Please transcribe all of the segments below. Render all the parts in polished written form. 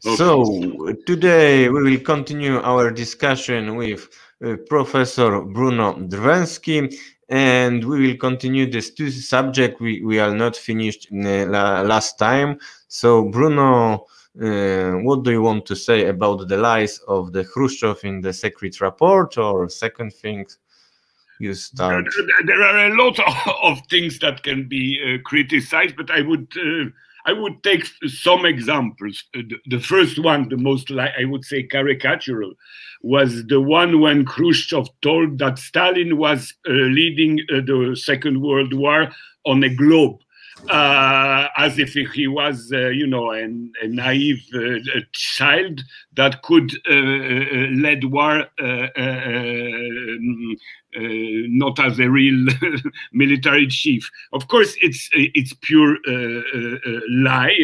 Okay. So today we will continue our discussion with Professor Bruno Drweski, and we will continue this subject we are not finished last time. So Bruno, what do you want to say about the lies of the Khrushchev in the secret report, or second thing you start? There are a lot of things that can be criticized, but I would take some examples. The first one, the most, I would say, caricatural, was the one when Khrushchev told that Stalin was leading the Second World War on a globe. As if he was, you know, a naive child that could lead war not as a real military chief. Of course, it's pure lie,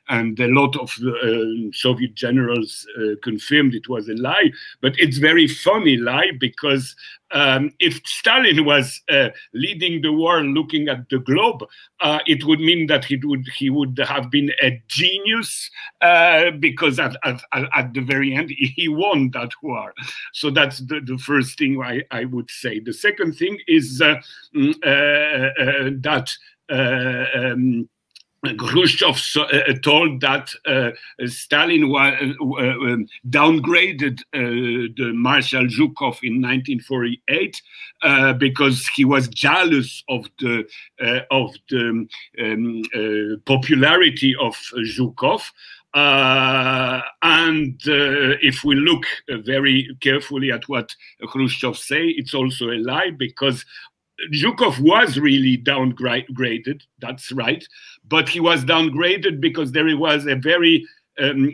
and a lot of Soviet generals confirmed it was a lie. But it's very funny lie, because if Stalin was leading the war looking at the globe, it would mean that he would have been a genius, because at the very end he won that war. So that's the first thing I would say. The second thing is that Khrushchev told that Stalin downgraded the Marshal Zhukov in 1948 because he was jealous of the popularity of Zhukov. And if we look very carefully at what Khrushchev say, it's also a lie, because Zhukov was really downgraded, that's right, but he was downgraded because there was a very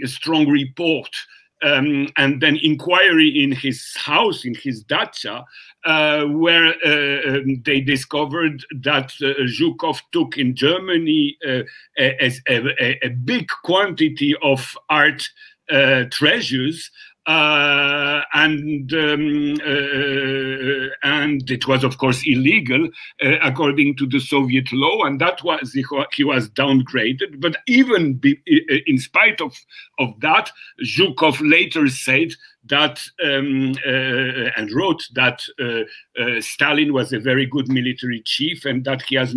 strong report and then inquiry in his house, in his dacha, where they discovered that Zhukov took in Germany a big quantity of art treasures, and it was, of course, illegal according to the Soviet law, and that was he was downgraded. But even in spite of that, Zhukov later said that and wrote that Stalin was a very good military chief, and that he has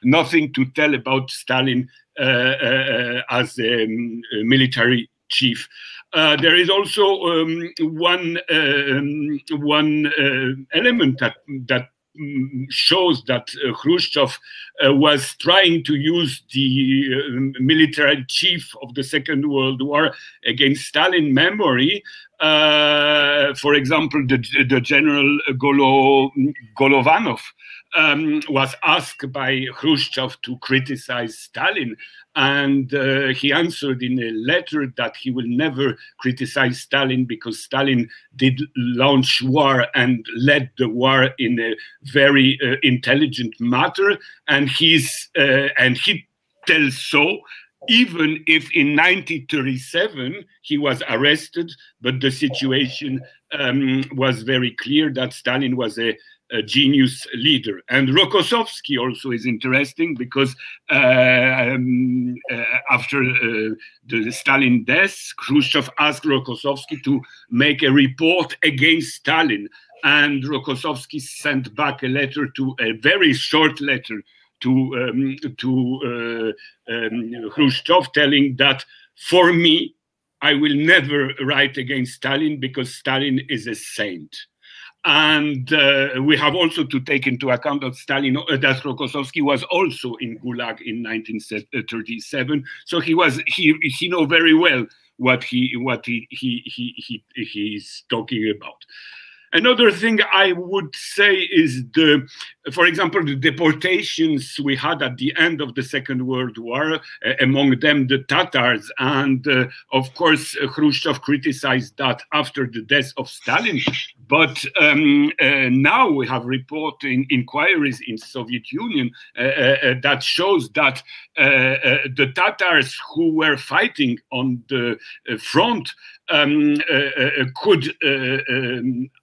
nothing to tell about Stalin as a military chief. There is also one element that shows that Khrushchev was trying to use the military chief of the Second World War against Stalin memory. For example, the General Golovanov was asked by Khrushchev to criticize Stalin, and he answered in a letter that he will never criticize Stalin because Stalin did launch war and led the war in a very intelligent manner, and he tells so. Even if in 1937 he was arrested, but the situation was very clear that Stalin was a genius leader. And Rokossovsky also is interesting, because after the Stalin death, Khrushchev asked Rokossovsky to make a report against Stalin, and Rokossovsky sent back a very short letter to Khrushchev, telling that, for me, I will never write against Stalin because Stalin is a saint. And we have also to take into account that that Rokossovsky was also in Gulag in 1937, so he know very well what he's talking about. Another thing I would say is for example, the deportations we had at the end of the Second World War, among them the Tatars, and of course Khrushchev criticized that after the death of Stalin. But now we have reporting inquiries in Soviet Union that shows that the Tatars who were fighting on the front could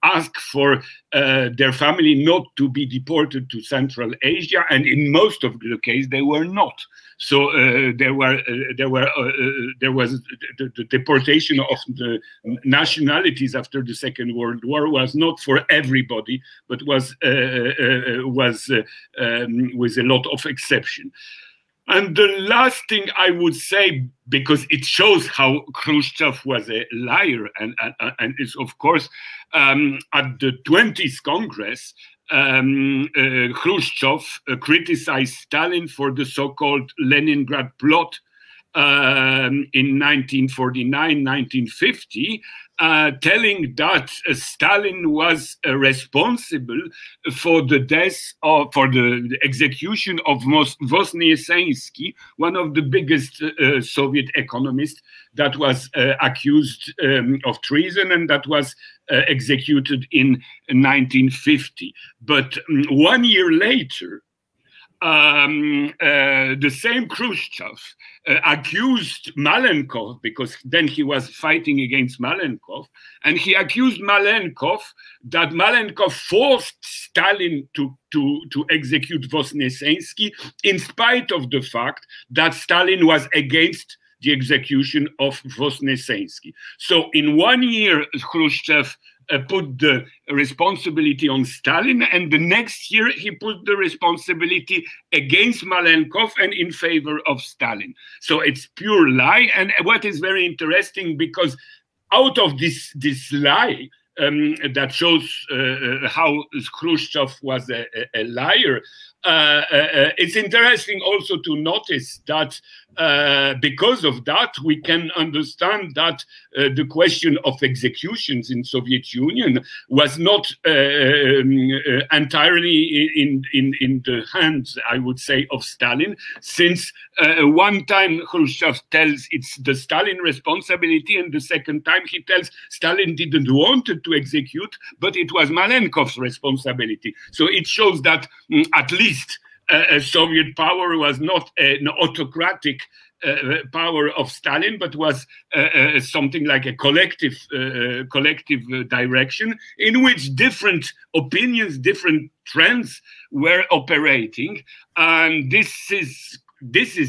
ask for their family not to be deported limited to Central Asia, and in most of the case they were not. So there was the deportation of the nationalities after the Second World War was not for everybody, but was with a lot of exception. And the last thing I would say, because it shows how Khrushchev was a liar, and is of course at the 20th Congress, Khrushchev criticized Stalin for the so-called Leningrad plot in 1949-1950, telling that Stalin was responsible for the death or for the execution of Voznesensky, one of the biggest Soviet economists that was accused of treason and that was executed in 1950. But 1 year later, the same Khrushchev accused Malenkov, because then he was fighting against Malenkov, and he accused Malenkov that Malenkov forced Stalin to execute Voznesensky in spite of the fact that Stalin was against the execution of Voznesensky. So in 1 year, Khrushchev put the responsibility on Stalin, and the next year he put the responsibility against Malenkov and in favor of Stalin. So it's pure lie. And what is very interesting, because out of this lie that shows how Khrushchev was a liar, it's interesting also to notice that because of that, we can understand that the question of executions in Soviet Union was not entirely in the hands, I would say, of Stalin, since one time Khrushchev tells it's the Stalin responsibility, and the second time he tells Stalin didn't want to execute, but it was Malenkov's responsibility. So it shows that at least Soviet power was not an autocratic power of Stalin, but was something like a collective direction in which different opinions, different trends were operating. And this is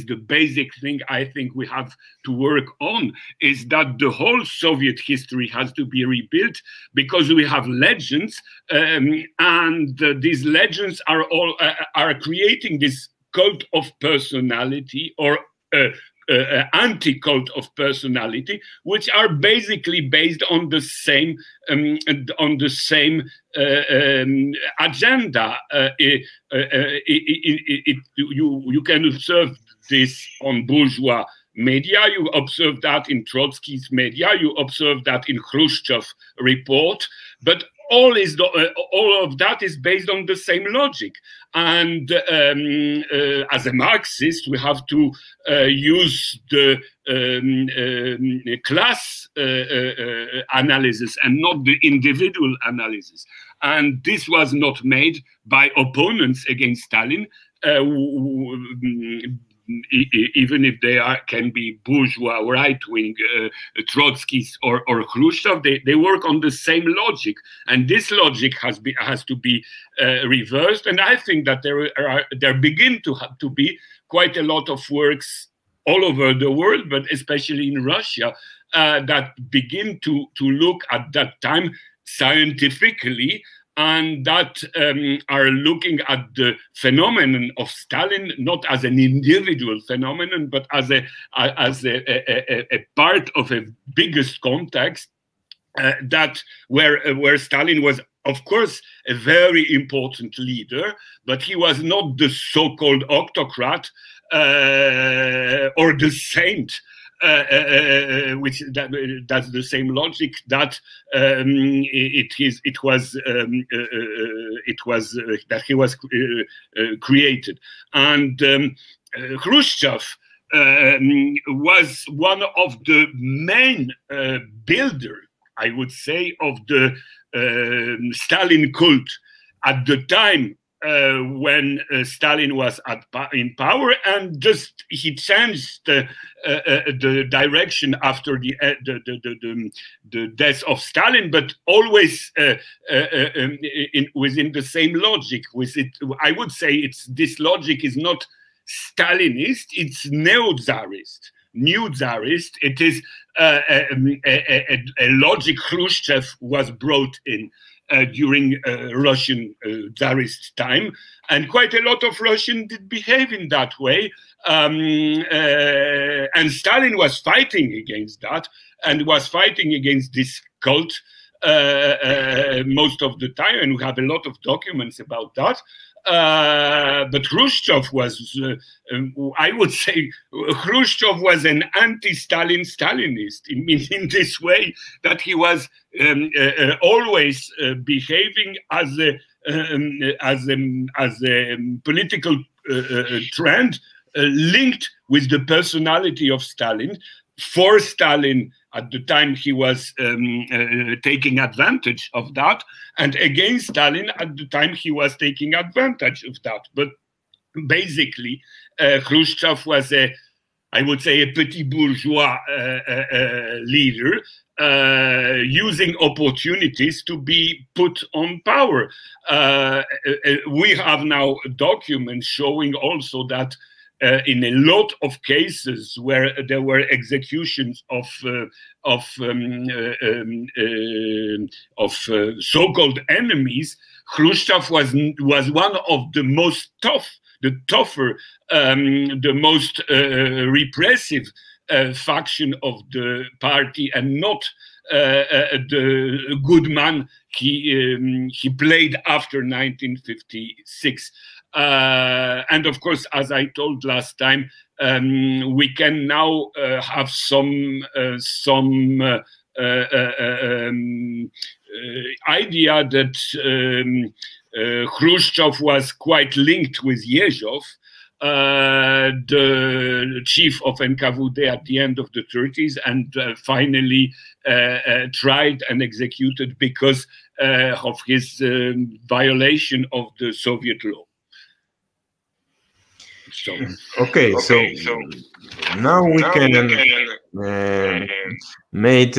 the basic thing I think we have to work on, is that the whole Soviet history has to be rebuilt, because we have legends, and these legends are creating this cult of personality, or anti-cult of personality, which are basically based on the same agenda. You can observe this on bourgeois media, you observe that in Trotsky's media, you observe that in Khrushchev report, but all of that is based on the same logic. And as a Marxist, we have to use the class analysis and not the individual analysis. And this was not made by opponents against Stalin, even if they can be bourgeois, right-wing Trotskys or Khrushchev. They work on the same logic, and this logic has to be reversed. And I think that there begin to be quite a lot of works all over the world, but especially in Russia, that begin to look at that time scientifically, and that are looking at the phenomenon of Stalin not as an individual phenomenon, but as a part of a biggest context, that where Stalin was, of course, a very important leader, but he was not the so-called autocrat or the saint. That's the same logic that that he was created. And Khrushchev was one of the main builder, I would say, of the Stalin cult. At the time, when Stalin was in power, and just he changed the direction after the death of Stalin, but always within the same logic. I would say this logic is not Stalinist; it's neo-Tsarist, new Tsarist. It is a logic Khrushchev was brought in during Russian Tsarist time, and quite a lot of Russians did behave in that way. And Stalin was fighting against that, and was fighting against this cult most of the time, and we have a lot of documents about that. But Khrushchev was, I would say, Khrushchev was an anti-Stalin Stalinist in this way, that he was always behaving as a political trend linked with the personality of Stalin. For Stalin, at the time, he was taking advantage of that, and against Stalin, at the time, he was taking advantage of that. But basically, Khrushchev was I would say, a petit bourgeois leader, using opportunities to be put on power. We have now documents showing also that in a lot of cases where there were executions of so-called enemies, Khrushchev was one of the most tougher, the most repressive faction of the party, and not the good man he played after 1956. And of course, as I told last time, we can now have some idea that Khrushchev was quite linked with Yezhov, the chief of NKVD at the end of the 30s, and finally tried and executed because of his violation of the Soviet law. So, okay, so now we can make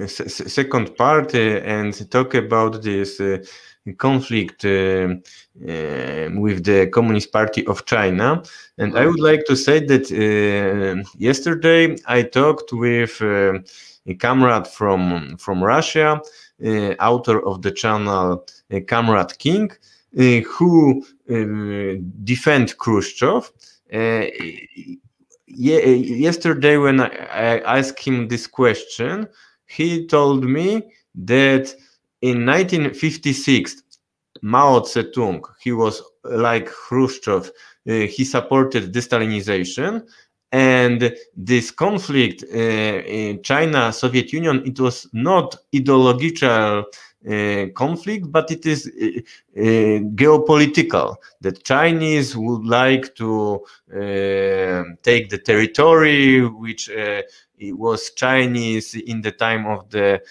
second part and talk about this conflict with the Communist Party of China. And I would like to say that yesterday I talked with a comrade from Russia, author of the channel Comrade King, who defend Khrushchev. Yesterday, when I asked him this question, he told me that in 1956, Mao Zedong, he was like Khrushchev, he supported de-Stalinization, and this conflict in China, Soviet Union, it was not ideological conflict, but it is geopolitical. The Chinese would like to take the territory which it was Chinese in the time of the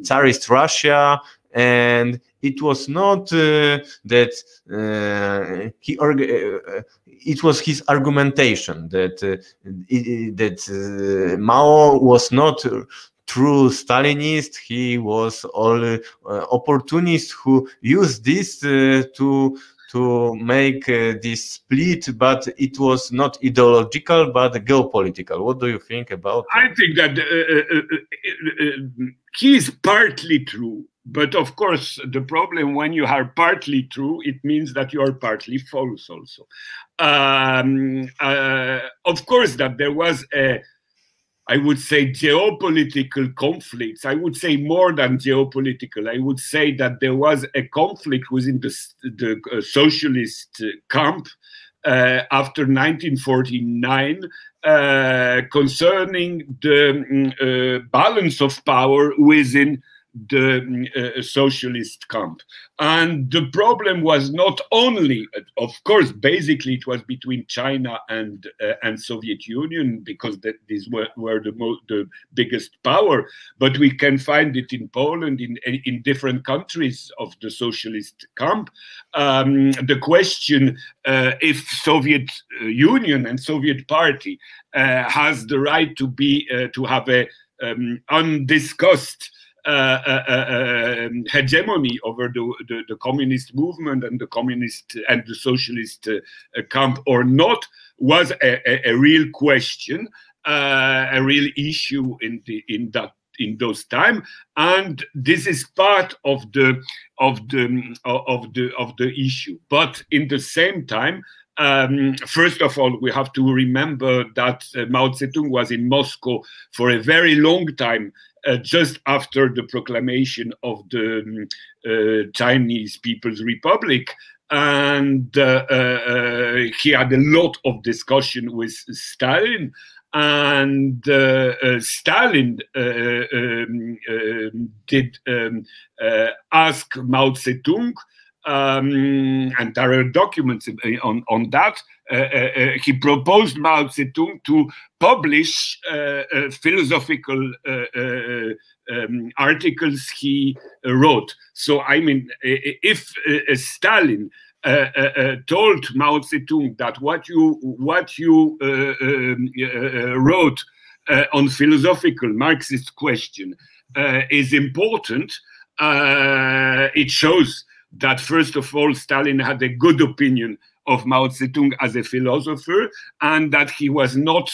Tsarist Russia, and it was not that it was his argumentation that Mao was not true Stalinist. He was all opportunist who used this to make this split, but it was not ideological but geopolitical. What do you think about that? I think that he is partly true, but of course the problem when you are partly true, it means that you are partly false also. Of course that there was I would say geopolitical conflicts. I would say more than geopolitical. I would say that there was a conflict within the socialist camp after 1949 concerning the balance of power within the socialist camp. And the problem was not only, of course, basically it was between China and Soviet Union, because these were the biggest power, but we can find it in Poland, in different countries of the socialist camp. The question if Soviet Union and Soviet Party has the right to have a undiscussed hegemony over the communist movement and the communist and the socialist camp or not, was a real question, a real issue in those times, and this is part of the issue. But in the same time, first of all, we have to remember that Mao Zedong was in Moscow for a very long time, just after the proclamation of the Chinese People's Republic. And he had a lot of discussion with Stalin. And Stalin did ask Mao Zedong, and there are documents on that. He proposed Mao Zedong to publish philosophical articles he wrote. So, I mean, if Stalin told Mao Zedong that what you wrote on philosophical Marxist question is important, it shows that, first of all, Stalin had a good opinion of Mao Zedong as a philosopher, and that he was not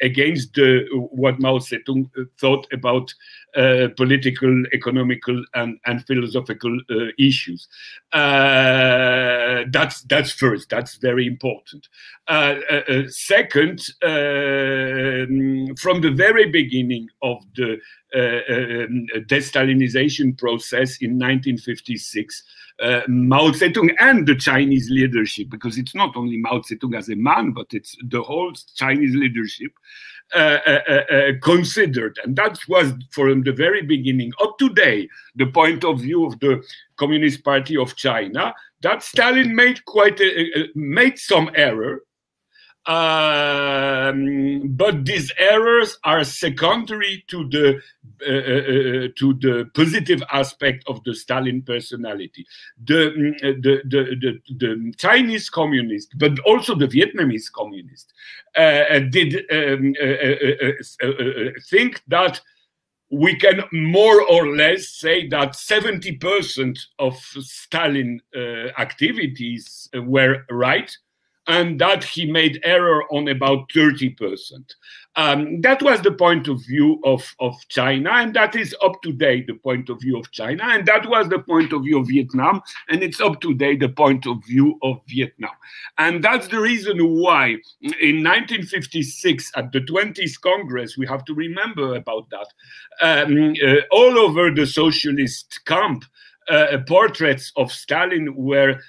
against what Mao Zedong thought about political, economical, and philosophical issues. That's first. That's very important. Second, from the very beginning of the de-Stalinization process in 1956, Mao Zedong and the Chinese leadership, because it's not only Mao Zedong as a man, but it's the whole Chinese leadership, considered, and that was from the very beginning up to today, the point of view of the Communist Party of China, that Stalin made some error. But these errors are secondary to the positive aspect of the Stalin personality. The Chinese communists, but also the Vietnamese communists, did think that we can more or less say that 70% of Stalin activities were right, and that he made error on about 30%. That was the point of view of China, and that is up to date the point of view of China, and that was the point of view of Vietnam, and it's up to date the point of view of Vietnam. And that's the reason why in 1956 at the 20th Congress, we have to remember about that, all over the socialist camp, portraits of Stalin were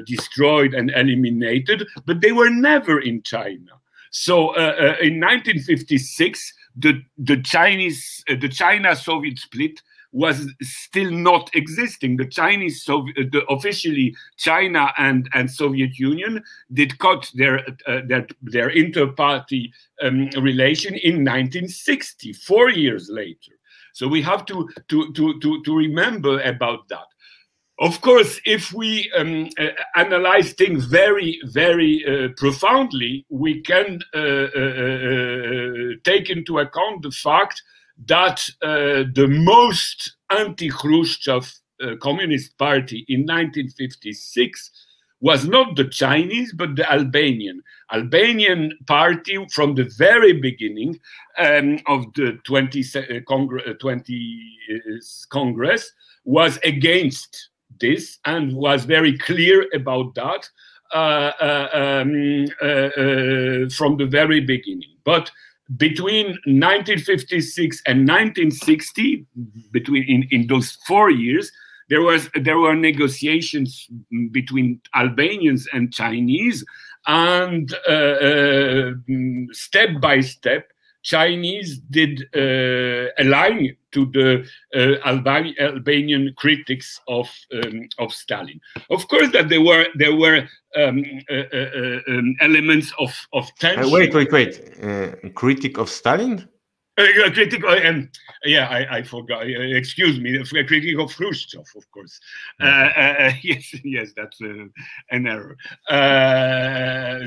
destroyed and eliminated, but they were never in China. So in 1956, the China-Soviet split was still not existing. The Chinese, officially China and Soviet Union did cut their inter-party relation in 1960, 4 years later. So we have to remember about that. Of course, if we analyze things very, very profoundly, we can take into account the fact that the most anti-Khrushchev Communist Party in 1956 was not the Chinese, but the Albanian party from the very beginning of the 20th Congress was against this and was very clear about that from the very beginning. But between 1956 and 1960, in those 4 years, there were negotiations between Albanians and Chinese, and step by step, Chinese did align to the Albanian critics of Stalin. Of course, that there were elements of tension. Wait. Critic of Stalin? Critic, yeah, I forgot. Excuse me, a critic of Khrushchev, of course. Yes, that's an error.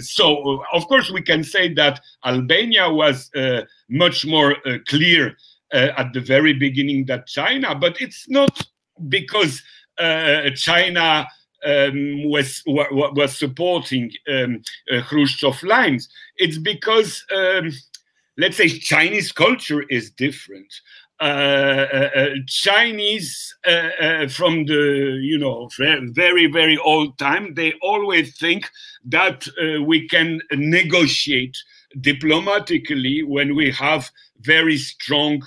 So, of course, we can say that Albania was much more clear at the very beginning than China, but it's not because China was supporting Khrushchev lines. It's because let's say Chinese culture is different. Chinese from the very old time, they always think that we can negotiate diplomatically when we have very strong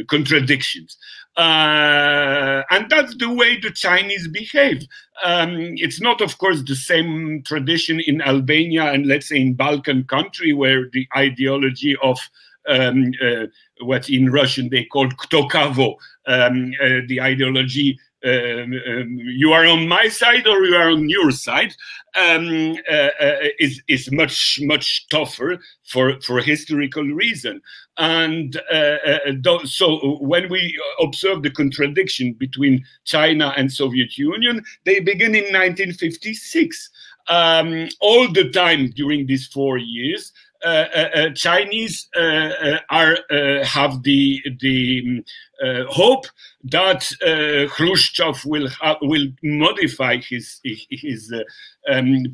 contradictions. And that's the way the Chinese behave. It's not, of course, the same tradition in Albania and, let's say, in Balkan country, where the ideology of what in Russian they call ktokavo, the ideology you are on my side or you are on your side, is much tougher for historical reason. And so when we observe the contradiction between China and Soviet Union, they begin in 1956. All the time during these 4 years, Chinese have the hope that Khrushchev will modify his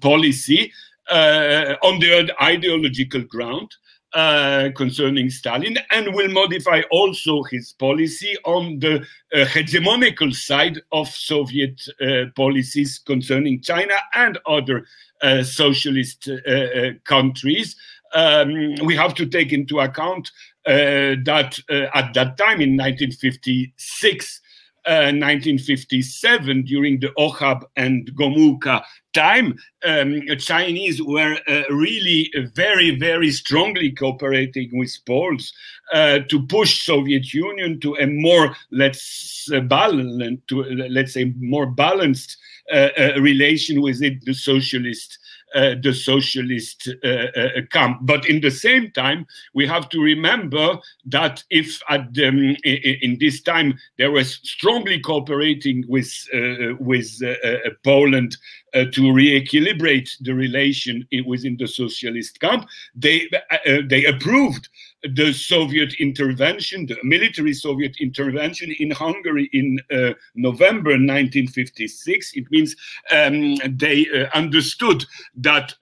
policy on the ideological ground concerning Stalin, and will modify also his policy on the hegemonical side of Soviet policies concerning China and other socialist countries. We have to take into account that at that time in 1956, 1957, during the Ohab and Gomulka time, Chinese were really very strongly cooperating with Poles to push Soviet Union to a more, let's say, more balanced relation with the socialist camp. But in the same time, we have to remember that if in this time they were strongly cooperating with Poland to re-equilibrate the relation within the socialist camp, they approved the Soviet intervention, the military Soviet intervention in Hungary in November 1956. It means they understood that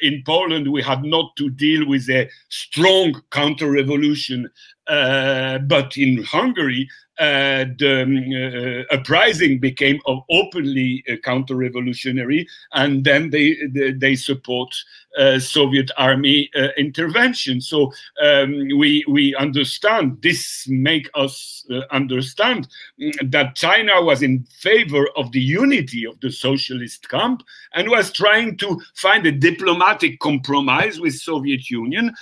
in Poland we had not to deal with a strong counter-revolution, but in Hungary the uprising became openly counter-revolutionary, and then they support Soviet army intervention. So we understand, this make us understand that China was in favor of the unity of the socialist camp and was trying to find a diplomatic compromise with Soviet Union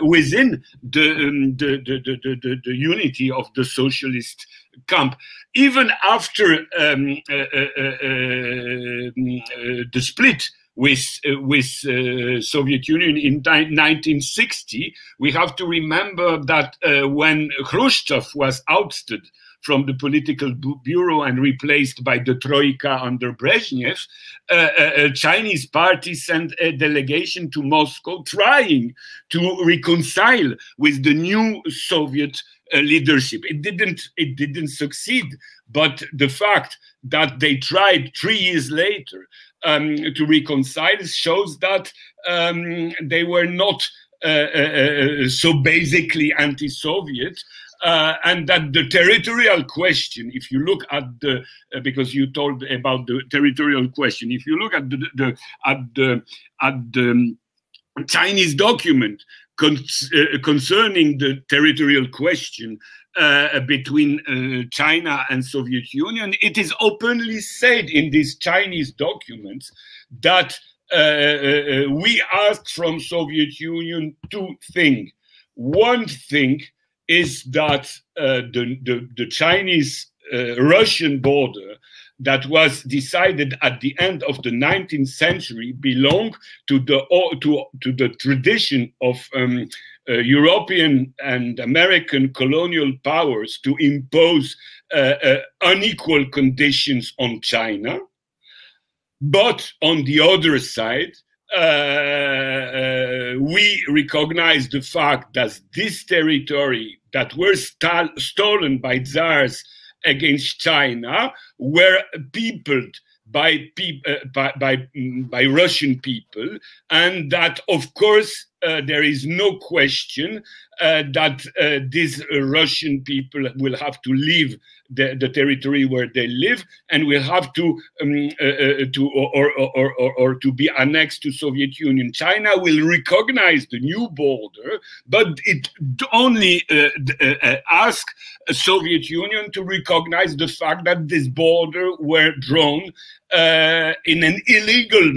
within the unity of the socialist camp. Even after the split with Soviet Union in 1960, we have to remember that when Khrushchev was ousted from the political bureau and replaced by the Troika under Brezhnev, a Chinese party sent a delegation to Moscow trying to reconcile with the new Soviet leadership. It didn't succeed, but the fact that they tried 3 years later to reconcile shows that they were not so basically anti-Soviet, and that the territorial question, if you look at because you told about the territorial question, if you look at the Chinese document concerning the territorial question between China and Soviet Union, it is openly said in these Chinese documents that we ask from Soviet Union two things. One thing is that the Chinese-Russian border that was decided at the end of the 19th century belonged to the tradition of European and American colonial powers to impose unequal conditions on China. But on the other side, we recognize the fact that this territory that were stolen by Tsars against China were peopled by Russian people, and that, of course, there is no question that these Russian people will have to leave the territory where they live, and will have to be annexed to Soviet Union. China will recognize the new border, but it only ask Soviet Union to recognize the fact that this border were drawn in an illegal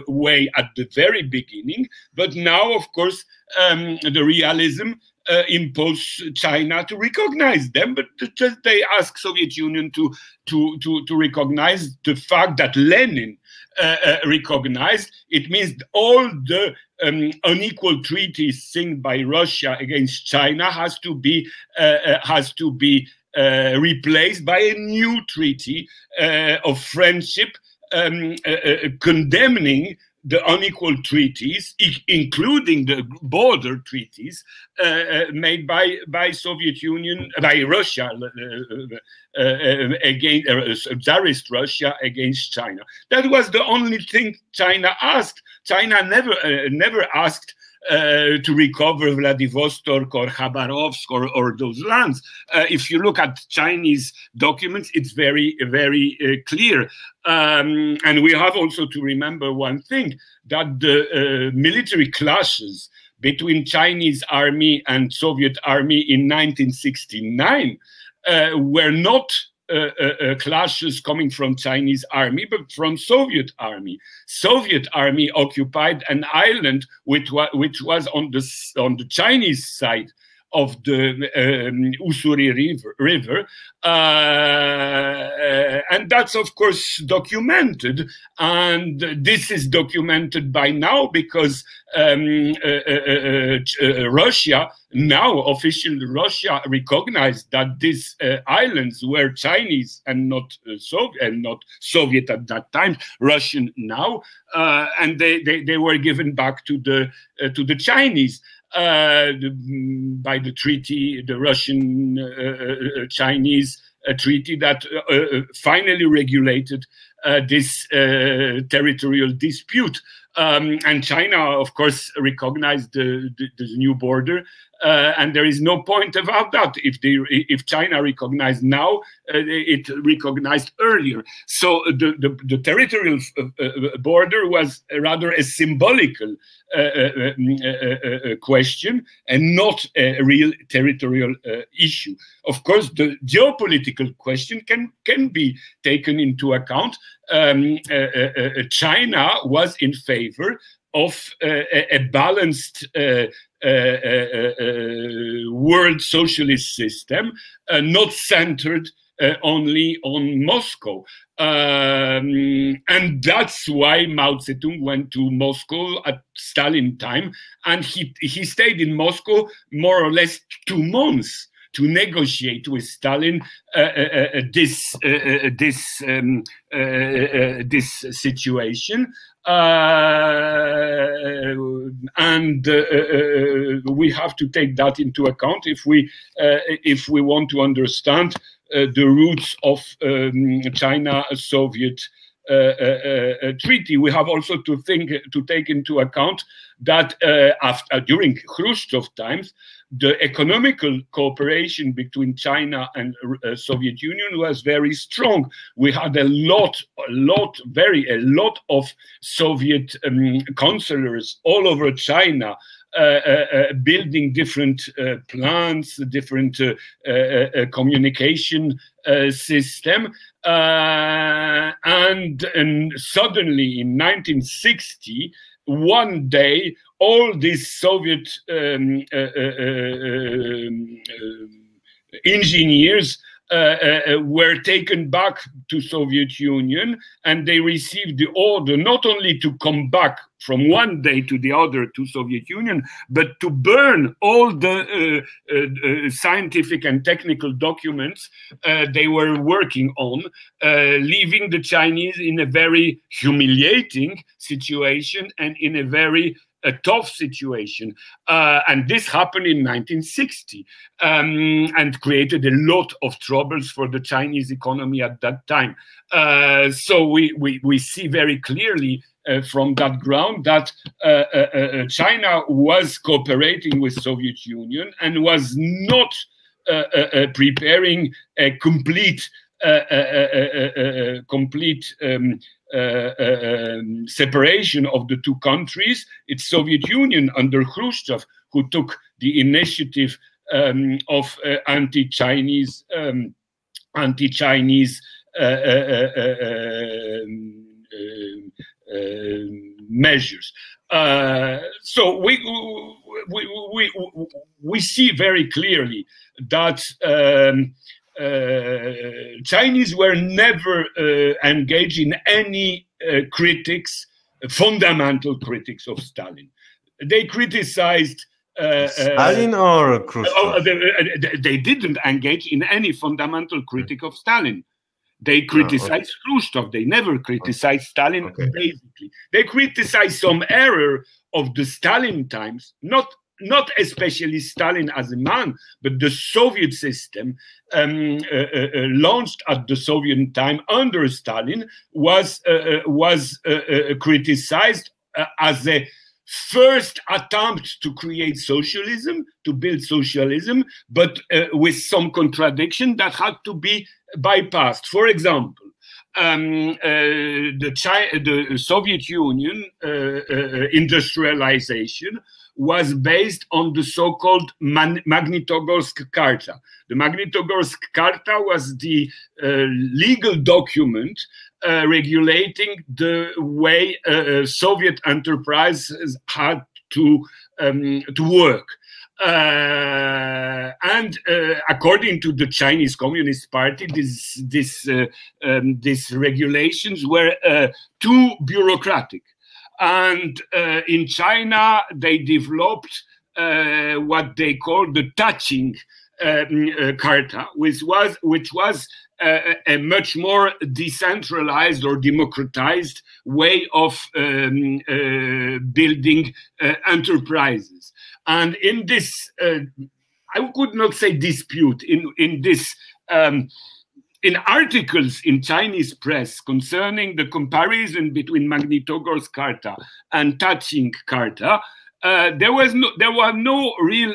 way at the very beginning, but now, of course, the realism impose China to recognize them, but just they ask Soviet Union to recognize the fact that Lenin recognized. It means all the unequal treaties signed by Russia against China has to be replaced by a new treaty of friendship, condemning the unequal treaties, including the border treaties made by Soviet Union, by Russia against Tsarist Russia against China. That was the only thing China asked. China never asked to recover Vladivostok or Khabarovsk or those lands. If you look at Chinese documents, it's very, very clear. And we have also to remember one thing, that the military clashes between Chinese army and Soviet army in 1969 were not clashes coming from Chinese army, but from Soviet army. Soviet army occupied an island which was on the Chinese side of the Ussuri River, and that's of course documented, and this is documented by now because Russia, now official Russia, recognized that these islands were Chinese and not Soviet at that time, Russian now, and they were given back to the Chinese. By the treaty, the Russian-Chinese treaty that finally regulated this territorial dispute. And China, of course, recognized the new border, and there is no point about that. If China recognized now, it recognized earlier. So the territorial border was rather a symbolical question and not a real territorial issue. Of course, the geopolitical question can be taken into account. China was in favor of a balanced world socialist system, not centered only on Moscow. And that's why Mao Zedong went to Moscow at Stalin time, and he stayed in Moscow more or less 2 months to negotiate with Stalin this situation. And we have to take that into account if we want to understand the roots of China-Soviet treaty. We have also to take into account that during Khrushchev times, the economical cooperation between China and Soviet Union was very strong. We had a lot of Soviet consulars all over China, building different plants, different communication system. And suddenly in 1960, one day, all these Soviet engineers were taken back to Soviet Union, and they received the order not only to come back from one day to the other to Soviet Union, but to burn all the scientific and technical documents they were working on, leaving the Chinese in a very humiliating situation and in a very tough situation. And this happened in 1960 and created a lot of troubles for the Chinese economy at that time. So we see very clearly from that ground that China was cooperating with Soviet Union and was not preparing a complete separation of the two countries. It's Soviet Union under Khrushchev who took the initiative of anti-Chinese measures. So we see very clearly that Chinese were never engaged in any fundamental critics of Stalin. They criticized Stalin or Khrushchev? They didn't engage in any fundamental critic of Stalin. They criticized Khrushchev. They never criticized Stalin, basically. They criticized some error of the Stalin times, not especially Stalin as a man, but the Soviet system launched at the Soviet time under Stalin was criticized as a first attempt to create socialism, to build socialism, but with some contradiction that had to be bypassed. For example, the Soviet Union industrialization was based on the so-called Magnitogorsk Charta. The Magnitogorsk Charta was the legal document regulating the way Soviet enterprises had to work. And according to the Chinese Communist Party, these regulations were too bureaucratic. And in China, they developed what they call the touching Charta, which was a much more decentralized or democratized way of building enterprises. And in this, I could not say dispute, in this in articles in Chinese press concerning the comparison between Magnitogorsk Charta and Touching Charta, there was no real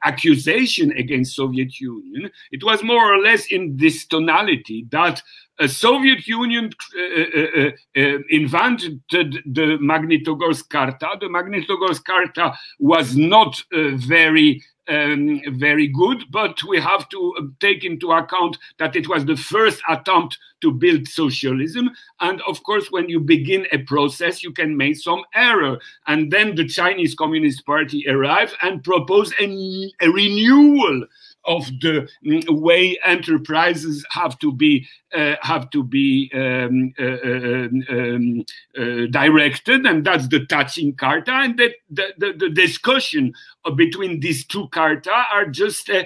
accusation against Soviet Union. It was more or less in this tonality that Soviet Union invented the Magnitogorsk Charta. The Magnitogorsk Charta was not very good, but we have to take into account that it was the first attempt to build socialism. And of course, when you begin a process, you can make some error. And then the Chinese Communist Party arrived and proposed a renewal of the way enterprises have to be directed, and that's the Touching Charta. And the discussion between these two charta are just a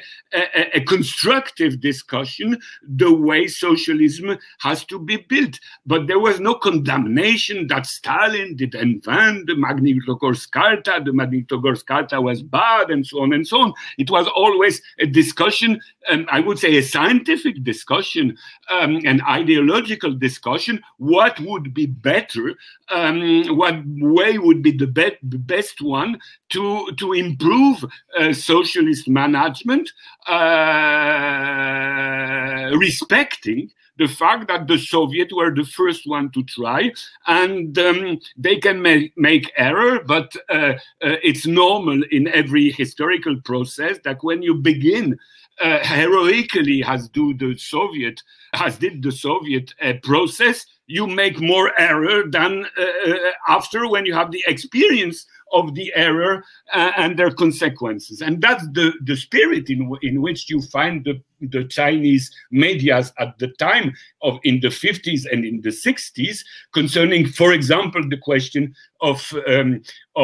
constructive discussion, the way socialism has to be built. But there was no condemnation that Stalin did invent the Magnitogorsk Charta, the Magnitogorsk Charta was bad, and so on and so on. It was always a discussion, I would say a scientific discussion, an ideological discussion. What would be better? What way would be the best one to improve socialist management, respecting the fact that the Soviets were the first one to try, and they can make error, but it's normal in every historical process that when you begin heroically, as did the Soviet process, you make more error than after, when you have the experience of the error and their consequences. And that's the spirit in which you find the Chinese medias at the time in the 50s and in the 60s concerning, for example, the question of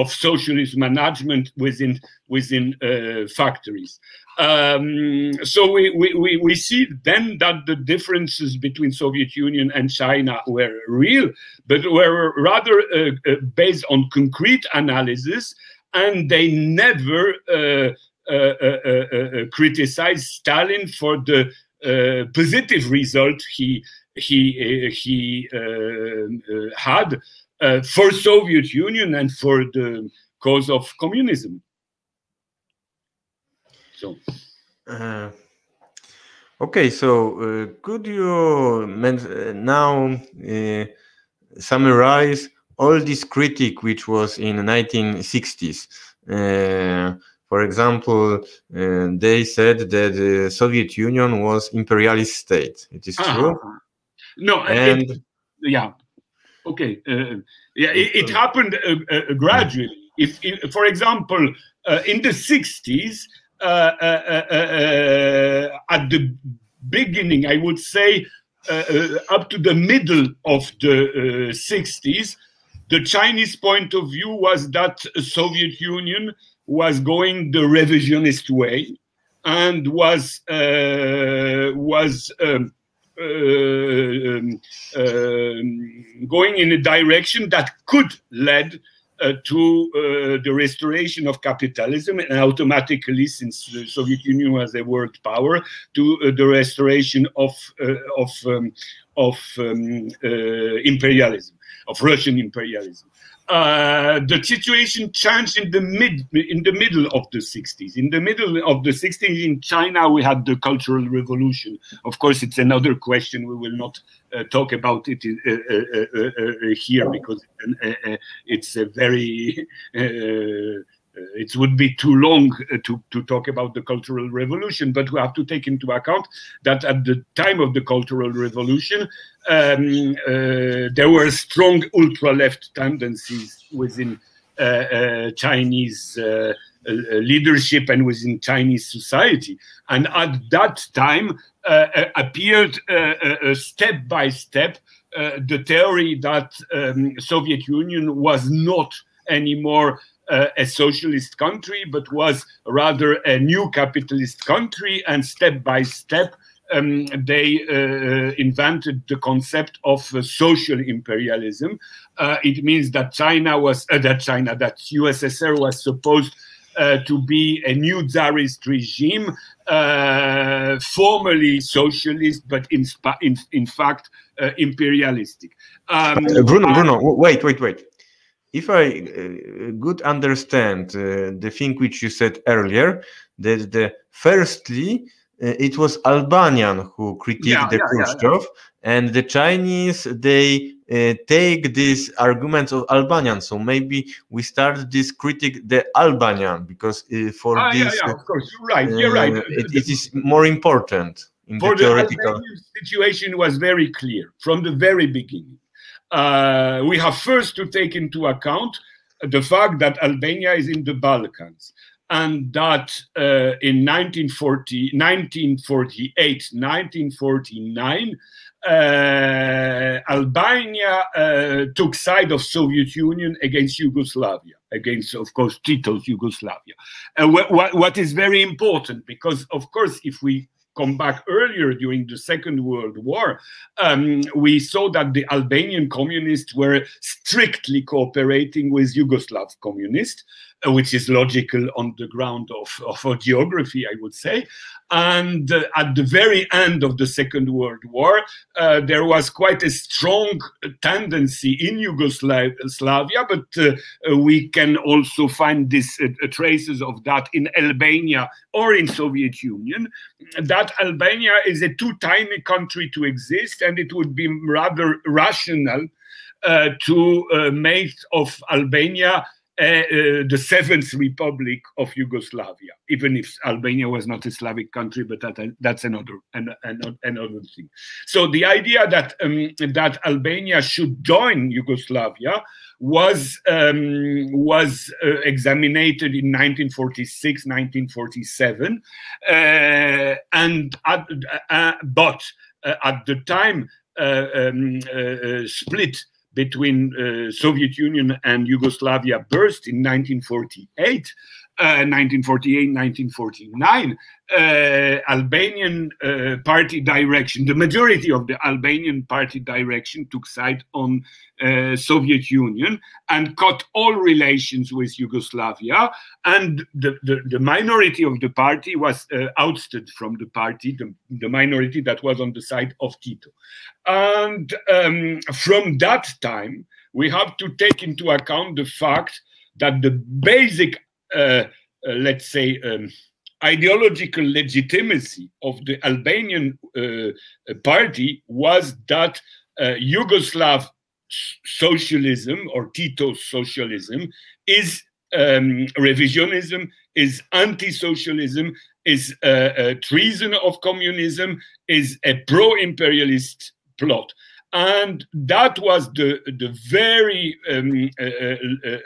socialist management within factories. So we see then that the differences between Soviet Union and China were real, but were rather based on concrete analysis, and they never criticized Stalin for the positive result he had for Soviet Union and for the cause of communism. So. Okay, so could you now summarize all this critique which was in the 1960s? For example, they said that the Soviet Union was imperialist state. It is true? No, and yeah, okay, yeah, it happened gradually. If, for example, in the 60s, at the beginning, I would say up to the middle of the 60s, the Chinese point of view was that the Soviet Union was going the revisionist way and was going in a direction that could lead to the restoration of capitalism, and automatically, since the Soviet Union was a world power, to the restoration of imperialism, of Russian imperialism. The situation changed in the middle of the 60s. In the middle of the 60s in China, we had the Cultural Revolution. Of course, it's another question. We will not talk about it here, because it's a very it would be too long to talk about the Cultural Revolution, but we have to take into account that at the time of the Cultural Revolution, there were strong ultra-left tendencies within Chinese leadership and within Chinese society. And at that time appeared step by step the theory that Soviet Union was not anymore a socialist country, but was rather a new capitalist country, and step by step they invented the concept of social imperialism. It means that that USSR was supposed to be a new Tsarist regime, formally socialist, but in fact imperialistic. Bruno, wait. If I could understand the thing which you said earlier, that firstly it was Albanian who critiqued the Khrushchev, and the Chinese, they take these arguments of Albanian. So maybe we start this critique the Albanian, because for this, of course, you're right. You're right. It is more important in for the theoretical. Albanian situation was very clear from the very beginning. We have first to take into account the fact that Albania is in the Balkans, and that in 1948, 1949, Albania took side of Soviet Union against Yugoslavia, against, of course, Tito's Yugoslavia. What is very important, because, of course, if we come back earlier during the Second World War, we saw that the Albanian communists were strictly cooperating with Yugoslav communists. which is logical on the ground of geography, I would say. And at the very end of the Second World War, there was quite a strong tendency in Yugoslavia, but we can also find this traces of that in Albania or in Soviet Union, that Albania is a too tiny country to exist, and it would be rather rational to make of Albania the Seventh Republic of Yugoslavia, even if Albania was not a Slavic country, but that's another thing. So the idea that that Albania should join Yugoslavia was examined in 1946, 1947, but at the time split between Soviet Union and Yugoslavia burst in 1948, 1949, Albanian party direction, the majority of the Albanian party direction took side on Soviet Union and cut all relations with Yugoslavia, and the minority of the party was ousted from the party, the minority that was on the side of Tito. And from that time, we have to take into account the fact that the basic let's say, ideological legitimacy of the Albanian party was that Yugoslav socialism or Tito's socialism is revisionism, is anti-socialism, is treason of communism, is a pro-imperialist plot. And that was the very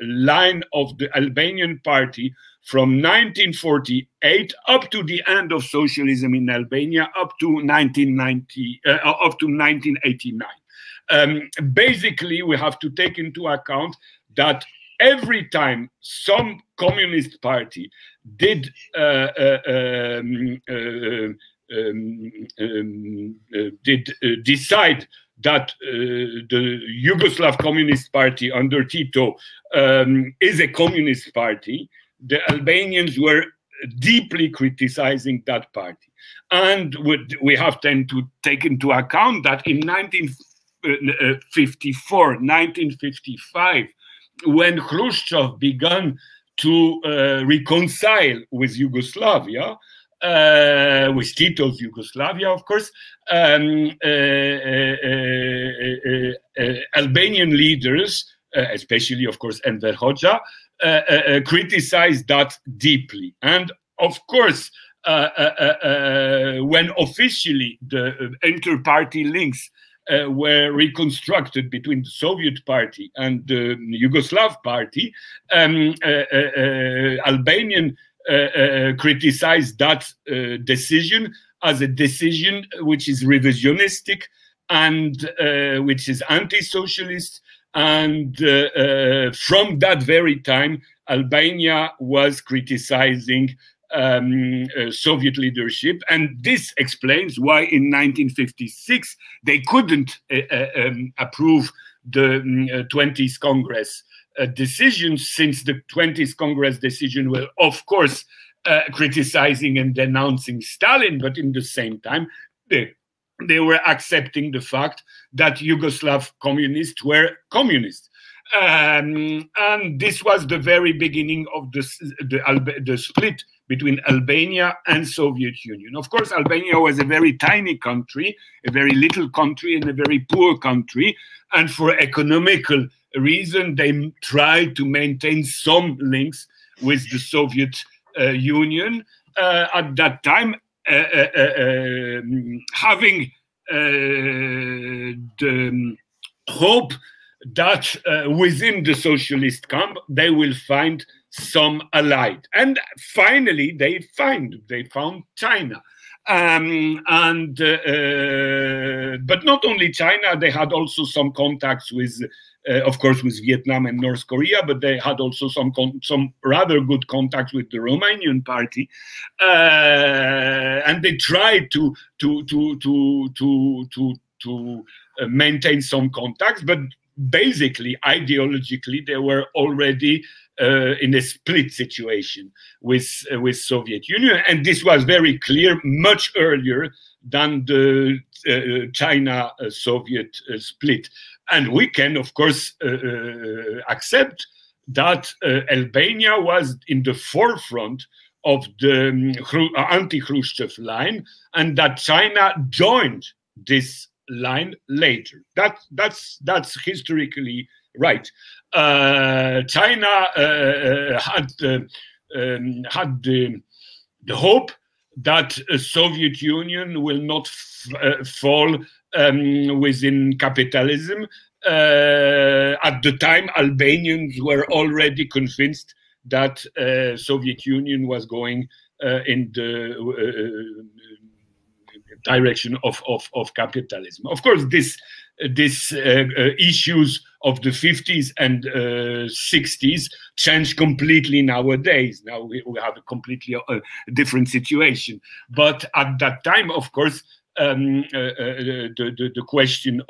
line of the Albanian party from 1948 up to the end of socialism in Albania, up to 1989. Basically, we have to take into account that every time some communist party did decide that the Yugoslav Communist Party under Tito is a communist party, the Albanians were deeply criticizing that party. And we have then to take into account that in 1954, 1955, when Khrushchev began to reconcile with Yugoslavia, with Tito's Yugoslavia, of course, Albanian leaders, especially, of course, Enver Hoxha, criticized that deeply. And, of course, when officially the inter-party links were reconstructed between the Soviet party and the Yugoslav party, Albanian criticized that decision as a decision which is revisionistic and which is anti-socialist. And from that very time, Albania was criticizing Soviet leadership. And this explains why in 1956 they couldn't approve the 20th Congress decision, since the 20th Congress decision were, of course, criticizing and denouncing Stalin, but in the same time, they were accepting the fact that Yugoslav communists were communists. And this was the very beginning of the split between Albania and Soviet Union. Of course, Albania was a very tiny country, a very little country, and a very poor country. And for economical reason, they tried to maintain some links with the Soviet Union at that time, having the hope that within the socialist camp they will find some allied. And finally they found China. But not only China, they had also some contacts with, of course, with Vietnam and North Korea, but they had also some rather good contacts with the Romanian party, and they tried to maintain some contacts. But basically, ideologically, they were already in a split situation with Soviet Union, and this was very clear much earlier than the China-Soviet split. And we can, of course, accept that Albania was in the forefront of the anti-Khrushchev line, and that China joined this line later. That's historically right. China had the hope that Soviet Union will not fall within capitalism. At the time, Albanians were already convinced that Soviet Union was going in the direction of capitalism. Of course, this issues of the 50s and 60s changed completely nowadays. Now we have a completely different situation. But at that time, of course, the question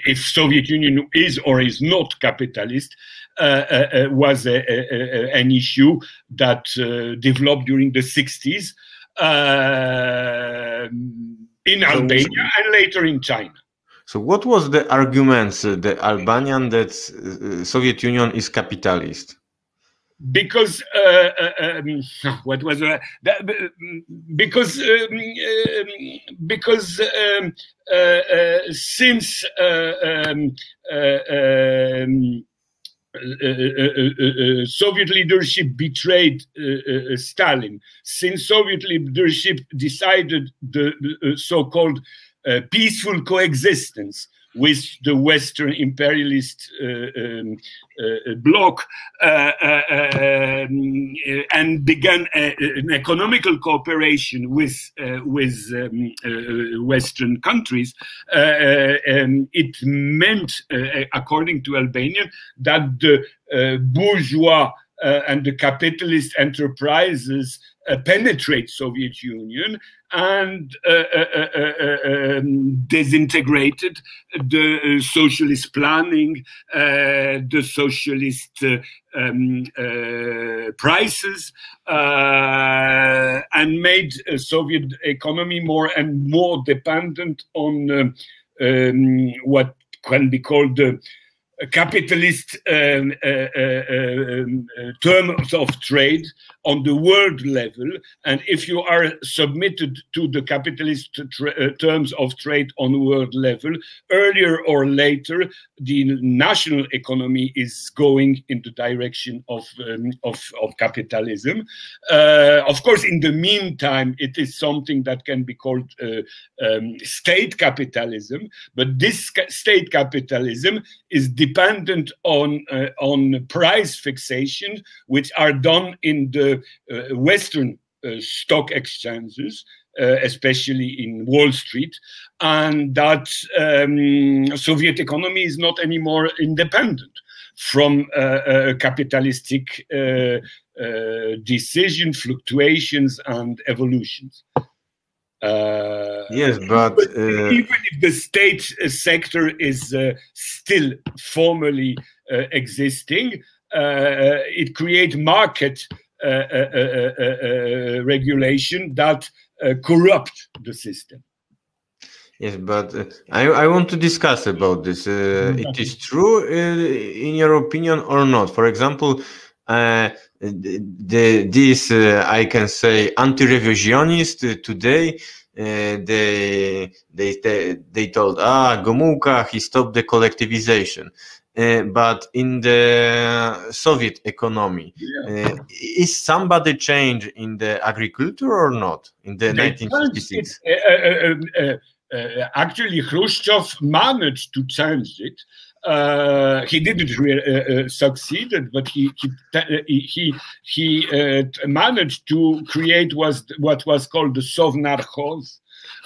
if Soviet Union is or is not capitalist was an issue that developed during the 60s in Albania and later in China. So what was the arguments, the Albanian, that Soviet Union is capitalist? Because what was because since Soviet leadership betrayed Stalin, since Soviet leadership decided the so-called peaceful coexistence with the Western imperialist bloc and began an economical cooperation with Western countries, it meant, according to Albanian, that the bourgeois and the capitalist enterprises penetrate Soviet Union and disintegrated the socialist planning, the socialist prices, and made Soviet economy more and more dependent on what can be called the capitalist terms of trade on the world level. And if you are submitted to the capitalist terms of trade on world level, earlier or later, the national economy is going in the direction of capitalism. Of course, in the meantime, it is something that can be called state capitalism, but this state capitalism is dependent on price fixation, which are done in the Western stock exchanges, especially in Wall Street, and that Soviet economy is not anymore independent from capitalistic decision, fluctuations, and evolutions. Yes, but even if the state sector is still formally existing, it creates market regulation that corrupt the system. Yes, but I want to discuss about this. It is true, in your opinion, or not? For example, this I can say anti-revisionist today. They told Gomułka, he stopped the collectivization. But in the Soviet economy, is somebody change in the agriculture or not in the 1956? Actually, Khrushchev managed to change it. He didn't succeed, but he managed to create what was called the Sovnarkhoz,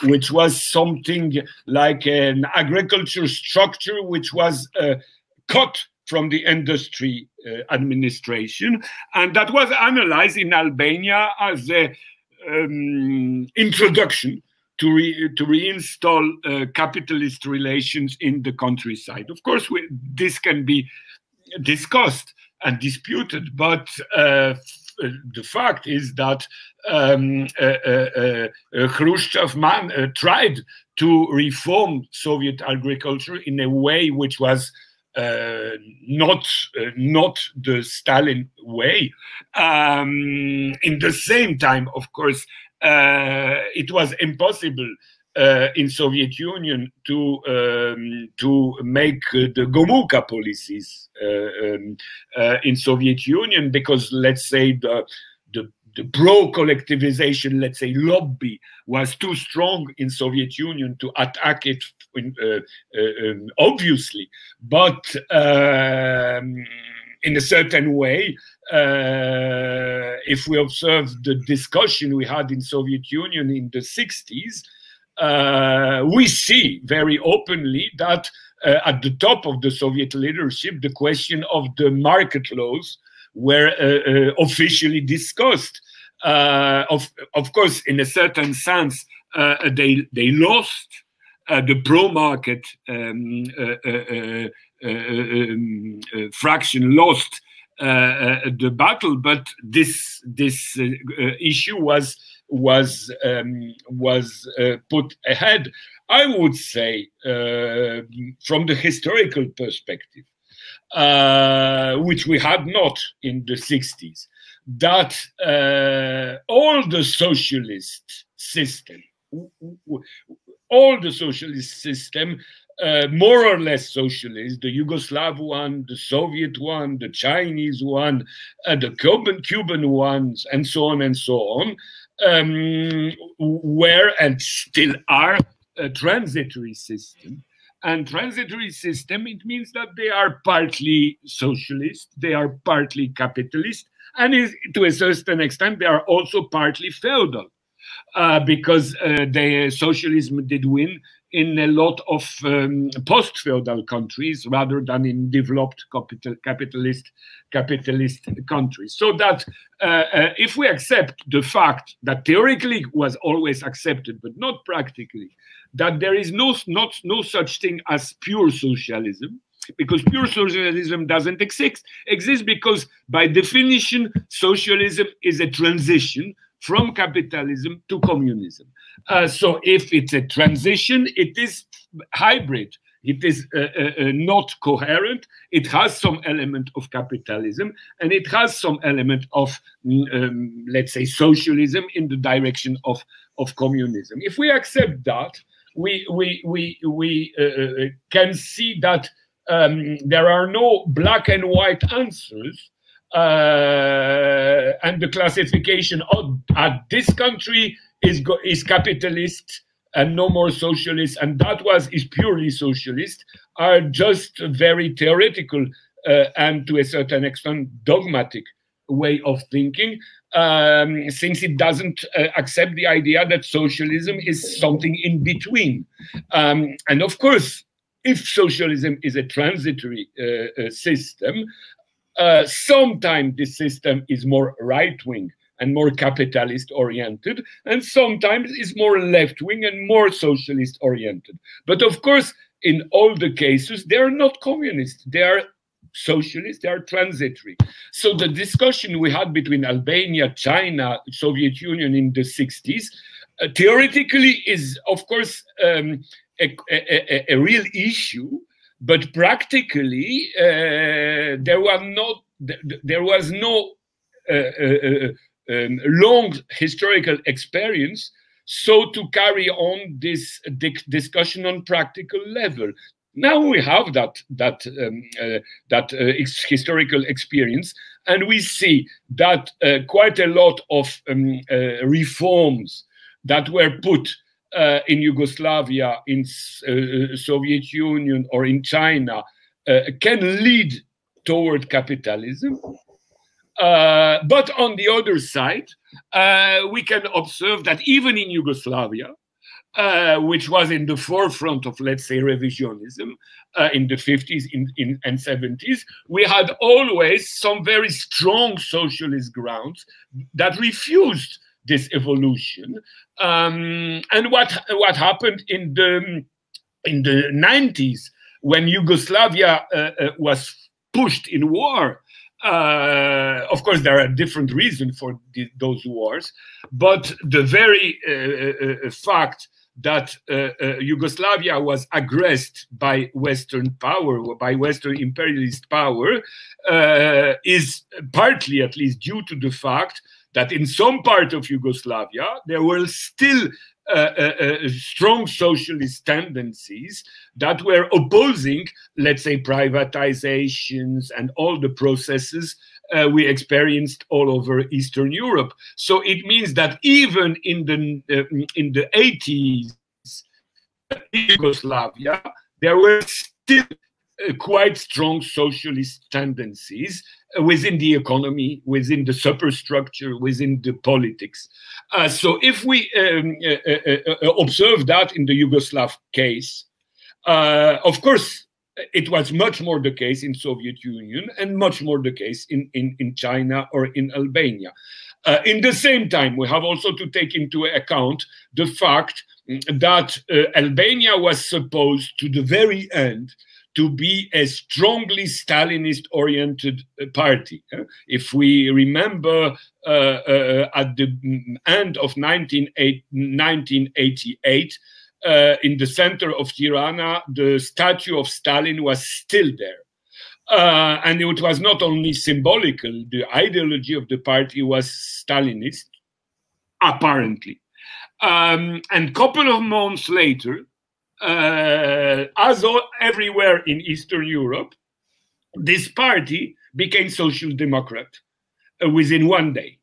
which was something like an agriculture structure which was cut from the industry administration, and that was analyzed in Albania as a introduction to reinstall capitalist relations in the countryside. Of course, this can be discussed and disputed, but the fact is that Khrushchev tried to reform Soviet agriculture in a way which was not the Stalin way. In the same time, of course, it was impossible in Soviet Union to make the Gomulka policies in Soviet Union, because, let's say, the pro-collectivization, let's say, lobby was too strong in Soviet Union to attack it obviously. But in a certain way, if we observe the discussion we had in Soviet Union in the 60s, we see very openly that at the top of the Soviet leadership, the question of the market laws were officially discussed. Of course, in a certain sense, they lost. The pro-market fraction lost the battle, but this issue was put ahead. I would say, from the historical perspective, which we had not in the 60s, that all the socialist system, more or less socialist, the Yugoslav one, the Soviet one, the Chinese one, the Cuban ones, and so on and so on, were and still are a transitory system. And transitory system, it means that they are partly socialist, they are partly capitalist, and to a certain extent, they are also partly feudal, because the socialism did win in a lot of post-feudal countries rather than in developed capitalist countries. So that if we accept the fact that theoretically was always accepted, but not practically, that there is no such thing as pure socialism, because pure socialism doesn't exist because by definition, socialism is a transition from capitalism to communism. So if it's a transition, it is hybrid. It is not coherent. It has some element of capitalism, and it has some element of, let's say, socialism in the direction of communism. If we accept that, we can see that there are no black and white answers. And the classification of this country is capitalist and no more socialist, and that is purely socialist, are just very theoretical and to a certain extent dogmatic way of thinking, since it doesn't accept the idea that socialism is something in between. And of course, if socialism is a transitory system, sometimes this system is more right-wing and more capitalist-oriented, and sometimes it's more left-wing and more socialist-oriented. But of course, in all the cases, they are not communist. They are socialist, they are transitory. So the discussion we had between Albania, China, Soviet Union in the 60s, theoretically is, of course, a real issue, but practically there was no long historical experience so to carry on this discussion on practical level. Now we have that historical experience, and we see that quite a lot of reforms that were put in Yugoslavia, in Soviet Union, or in China can lead toward capitalism. But on the other side, we can observe that even in Yugoslavia, which was in the forefront of, let's say, revisionism in the 50s and 70s, we had always some very strong socialist grounds that refused this evolution. And what happened in the 90s, when Yugoslavia was pushed in war? Of course, there are different reasons for those wars, but the very fact that Yugoslavia was aggressed by Western power, by Western imperialist power, is partly, at least, due to the fact that in some part of Yugoslavia, there were still strong socialist tendencies that were opposing, let's say, privatizations and all the processes we experienced all over Eastern Europe. So it means that even in the 80s in Yugoslavia, there were still quite strong socialist tendencies within the economy, within the superstructure, within the politics. So if we observe that in the Yugoslav case, of course, it was much more the case in Soviet Union and much more the case in China or in Albania. In the same time, we have also to take into account the fact that Albania was supposed to the very end to be a strongly Stalinist-oriented party. If we remember at the end of 1988, in the center of Tirana, the statue of Stalin was still there. And it was not only symbolical, the ideology of the party was Stalinist, apparently. And a couple of months later, as everywhere in Eastern Europe, this party became Social Democrat within one day.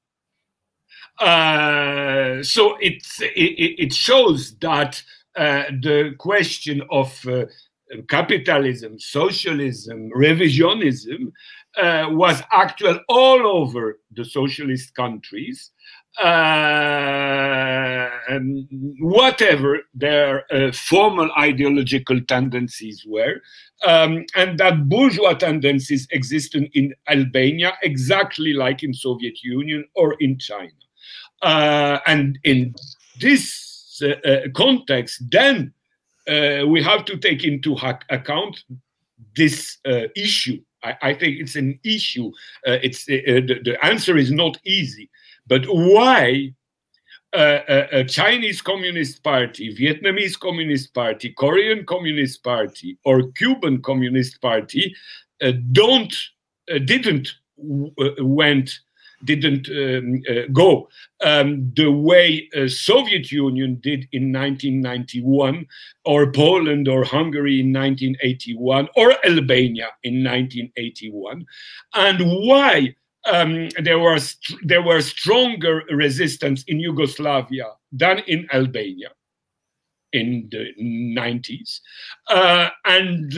So it shows that the question of capitalism, socialism, revisionism was actual all over the socialist countries. Whatever their formal ideological tendencies were, and that bourgeois tendencies existed in Albania exactly like in Soviet Union or in China. And in this context, then we have to take into account this issue. I think it's an issue. The answer is not easy. But why a Chinese Communist Party, Vietnamese Communist Party, Korean Communist Party, or Cuban Communist Party didn't go the way Soviet Union did in 1991, or Poland or Hungary in 1981, or Albania in 1981, and why there were stronger resistance in Yugoslavia than in Albania in the 90s. And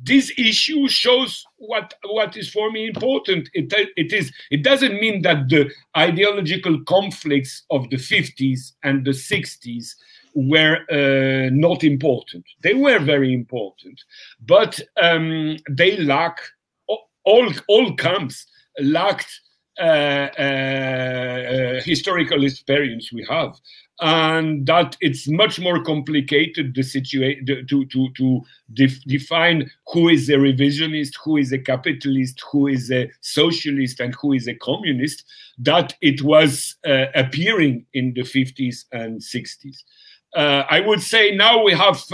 this issue shows what is for me important. It doesn't mean that the ideological conflicts of the 50s and the 60s were not important. They were very important, but they lack, all camps lacked historical experience we have, and that it's much more complicated the situation to define who is a revisionist, who is a capitalist, who is a socialist, and who is a communist, that it was appearing in the 50s and 60s. I would say now we have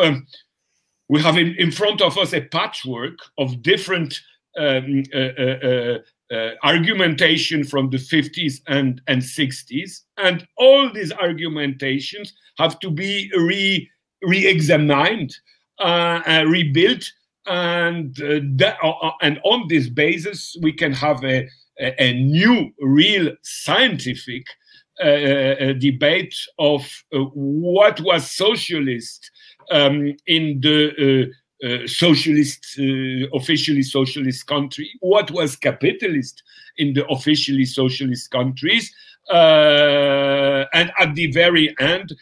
in front of us a patchwork of different argumentation from the 50s and 60s, and all these argumentations have to be re-examined, rebuilt, and on this basis we can have a new, real scientific debate of what was socialist in the socialist, officially socialist country, what was capitalist in the officially socialist countries, and at the very end,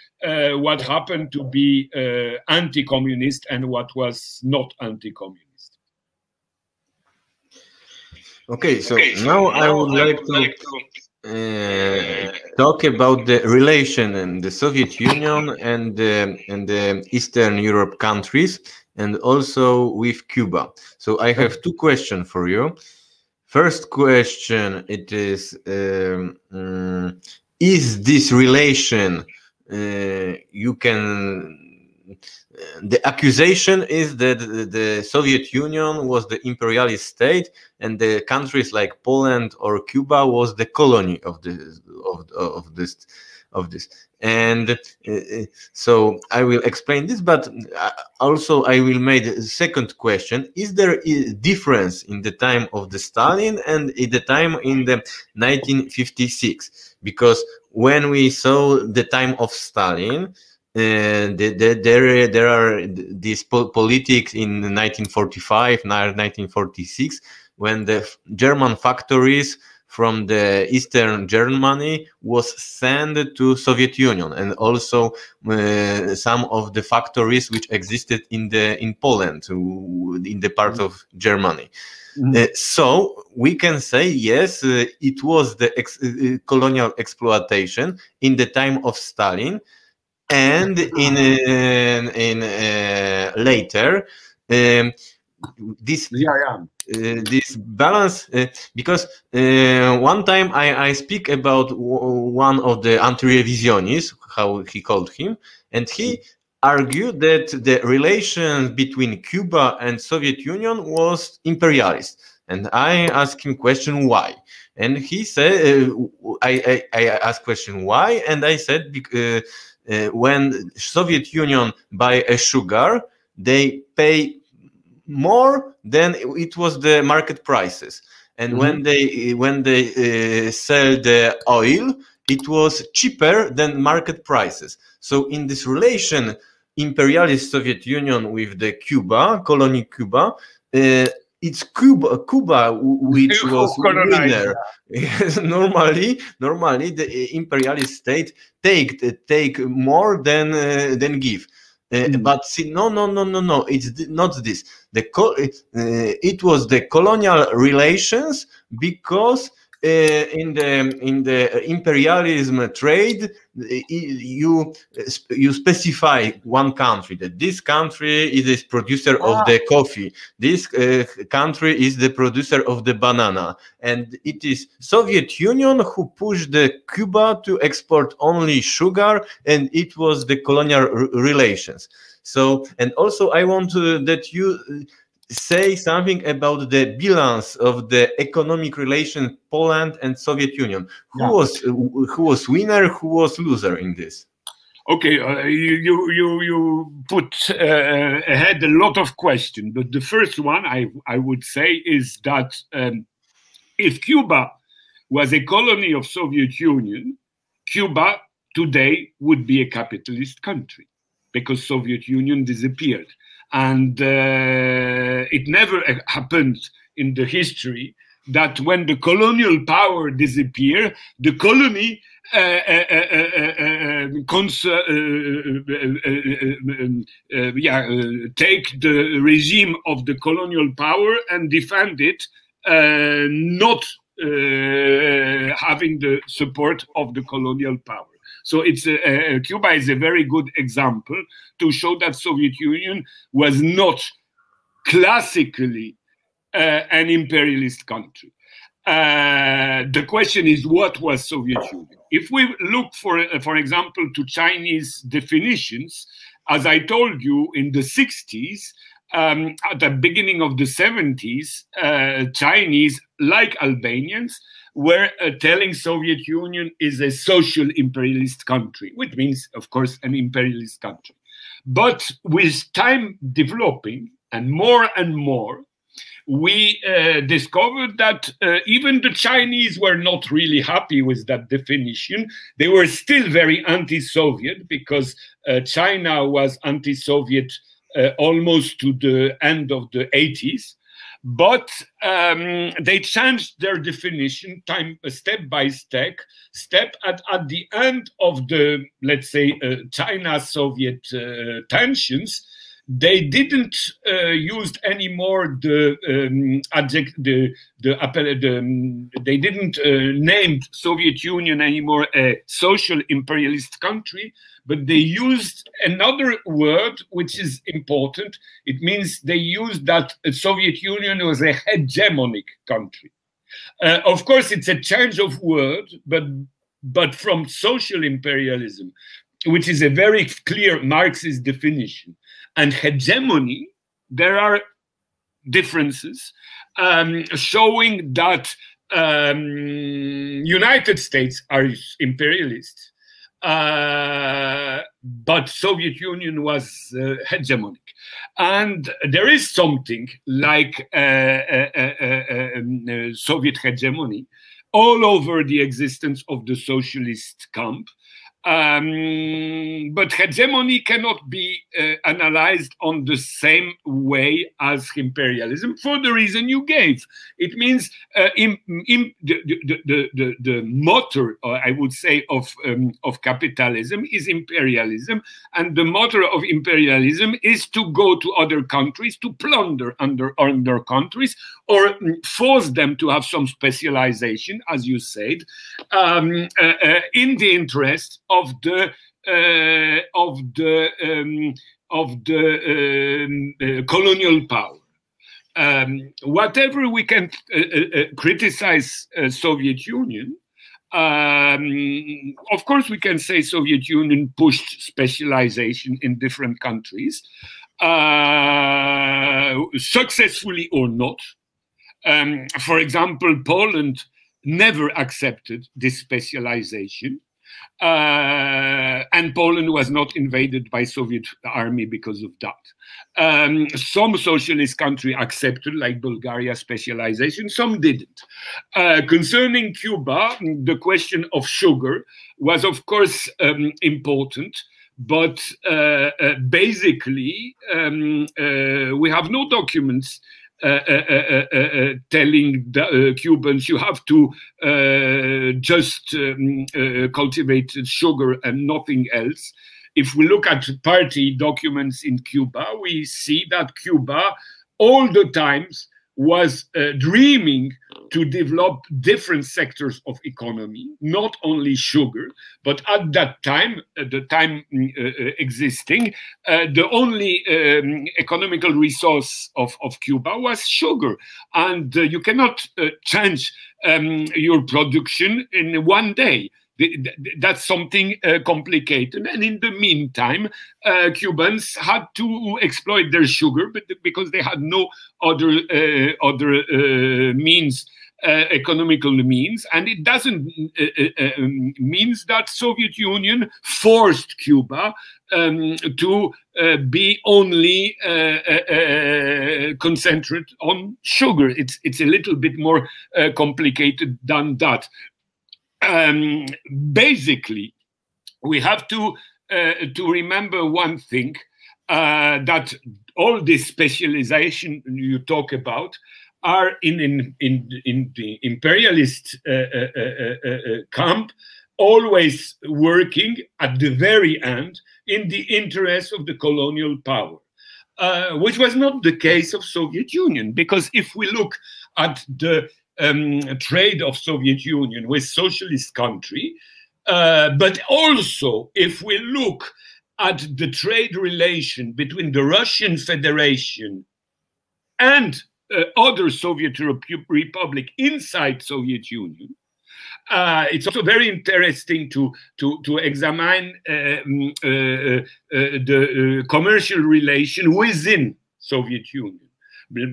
what happened to be anti-communist and what was not anti-communist. Okay, so now I would like to talk about the relation in the Soviet Union and the Eastern Europe countries, and also with Cuba. So I have two questions for you. First question, it is this relation you can the accusation is that the Soviet Union was the imperialist state and the countries like Poland or Cuba was the colony of this. And so I will explain this, but also I will make a second question. Is there a difference in the time of the Stalin and in the time in the 1956? Because when we saw the time of Stalin, there are these politics in 1945, 1946, when the German factories from the Eastern Germany was sent to Soviet Union, and also some of the factories which existed in Poland, in the part of Germany. So we can say yes, it was the colonial exploitation in the time of Stalin. And in later, this this balance, because one time I speak about one of the anti-revisionists, how he called him, and he argued that the relations between Cuba and Soviet Union was imperialist. And I asked him question why, and he said, I asked question why, and I said when Soviet Union buy a sugar, they pay more than it was the market prices, and when they sell the oil, it was cheaper than market prices. So in this relation, imperialist Soviet Union with the Cuba, colony Cuba, it's Cuba which was winner. normally the imperialist state take more than give. But see, no, it's not this. It was the colonial relations, because in the imperialism trade, you specify one country, that this country is a producer of the coffee, this country is the producer of the banana, and it is Soviet Union who pushed the Cuba to export only sugar, and it was the colonial relations. So, and also I want that you say something about the balance of the economic relations Poland and Soviet Union. Who was winner, who was loser in this? Okay, you put ahead a lot of questions, but the first one I would say is that if Cuba was a colony of Soviet Union, Cuba today would be a capitalist country, because Soviet Union disappeared. And it never happened in the history that when the colonial power disappeared, the colony take the regime of the colonial power and defend it, not having the support of the colonial power. So it's Cuba is a very good example to show that Soviet Union was not classically an imperialist country. The question is, what was Soviet Union? If we look, for example, to Chinese definitions, as I told you, in the 60s, at the beginning of the 70s, Chinese, like Albanians, were telling Soviet Union is a social imperialist country, which means, of course, an imperialist country. But with time developing and more, we discovered that even the Chinese were not really happy with that definition. They were still very anti-Soviet, because China was anti-Soviet almost to the end of the 80s. But they changed their definition step by step at the end of the, let's say, China-Soviet tensions. they didn't use anymore the they didn't name Soviet Union anymore a social imperialist country, but they used another word which is important. It means they used that Soviet Union was a hegemonic country. Of course, it's a change of word, but from social imperialism, which is a very clear Marxist definition, and hegemony, there are differences showing that United States are imperialist, but Soviet Union was hegemonic. And there is something like Soviet hegemony all over the existence of the socialist camp. But hegemony cannot be analyzed on the same way as imperialism for the reason you gave. It means the motor, I would say, of capitalism is imperialism, and the motor of imperialism is to go to other countries, to plunder other countries, or force them to have some specialization, as you said, in the interest of the colonial power. Whatever we can criticize Soviet Union, of course we can say Soviet Union pushed specialization in different countries, successfully or not. For example, Poland never accepted this specialization. And Poland was not invaded by Soviet army because of that. Some socialist countries accepted, like Bulgaria, specialization, some didn't. Concerning Cuba, the question of sugar was, of course, important, but basically we have no documents telling the Cubans you have to just cultivate sugar and nothing else. If we look at party documents in Cuba, we see that Cuba all the times was dreaming to develop different sectors of economy, not only sugar, but at that time, the time existing, the only economical resource of Cuba was sugar. And you cannot change your production in one day. That's something complicated. And in the meantime, Cubans had to exploit their sugar, but because they had no other means, economical means. And it doesn't means that Soviet Union forced Cuba to be only concentrated on sugar. It's a little bit more complicated than that. Basically, we have to remember one thing, that all this specialization you talk about are in the imperialist camp, always working at the very end in the interest of the colonial power, which was not the case of Soviet Union. Because if we look at the trade of Soviet Union with socialist country, but also if we look at the trade relation between the Russian Federation and other Soviet republic inside Soviet Union, it's also very interesting to examine the commercial relation within Soviet Union,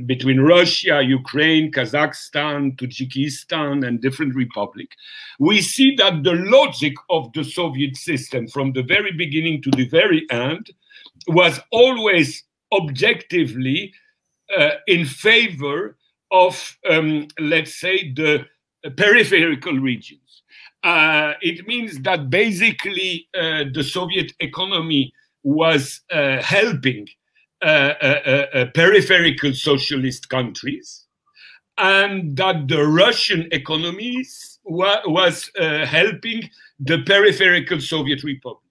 between Russia, Ukraine, Kazakhstan, Tajikistan, and different republics. We see that the logic of the Soviet system from the very beginning to the very end was always objectively in favor of, let's say, the peripheral regions. It means that basically the Soviet economy was helping peripheral socialist countries, and that the Russian economies was helping the peripheral Soviet Republic,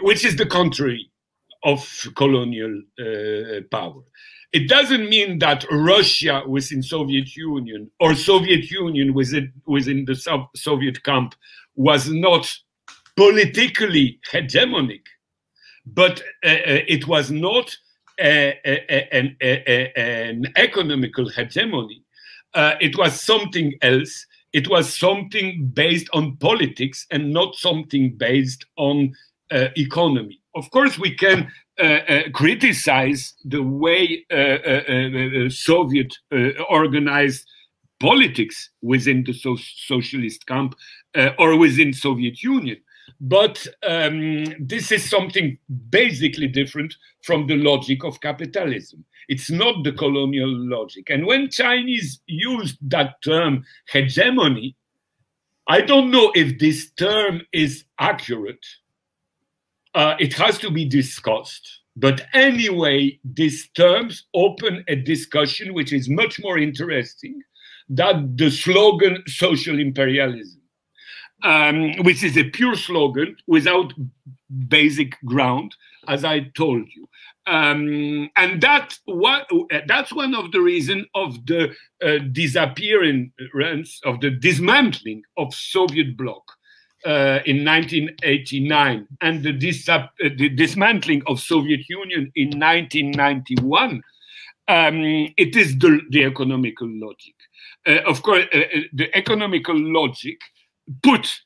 which is the contrary of colonial power. It doesn't mean that Russia within Soviet Union or Soviet Union within the Soviet camp was not politically hegemonic, but it was not an economical hegemony. It was something else. It was something based on politics and not something based on economy. Of course, we can criticize the way Soviet organized politics within the socialist camp or within Soviet Union. But this is something basically different from the logic of capitalism. It's not the colonial logic. And when Chinese used that term hegemony, I don't know if this term is accurate. It has to be discussed. But anyway, these terms open a discussion which is much more interesting than the slogan social imperialism, which is a pure slogan without basic ground, as I told you. And that's one of the reasons of the disappearance, of the dismantling of Soviet bloc in 1989 and the dismantling of Soviet Union in 1991. It is the economical logic. Of course, the economical logic put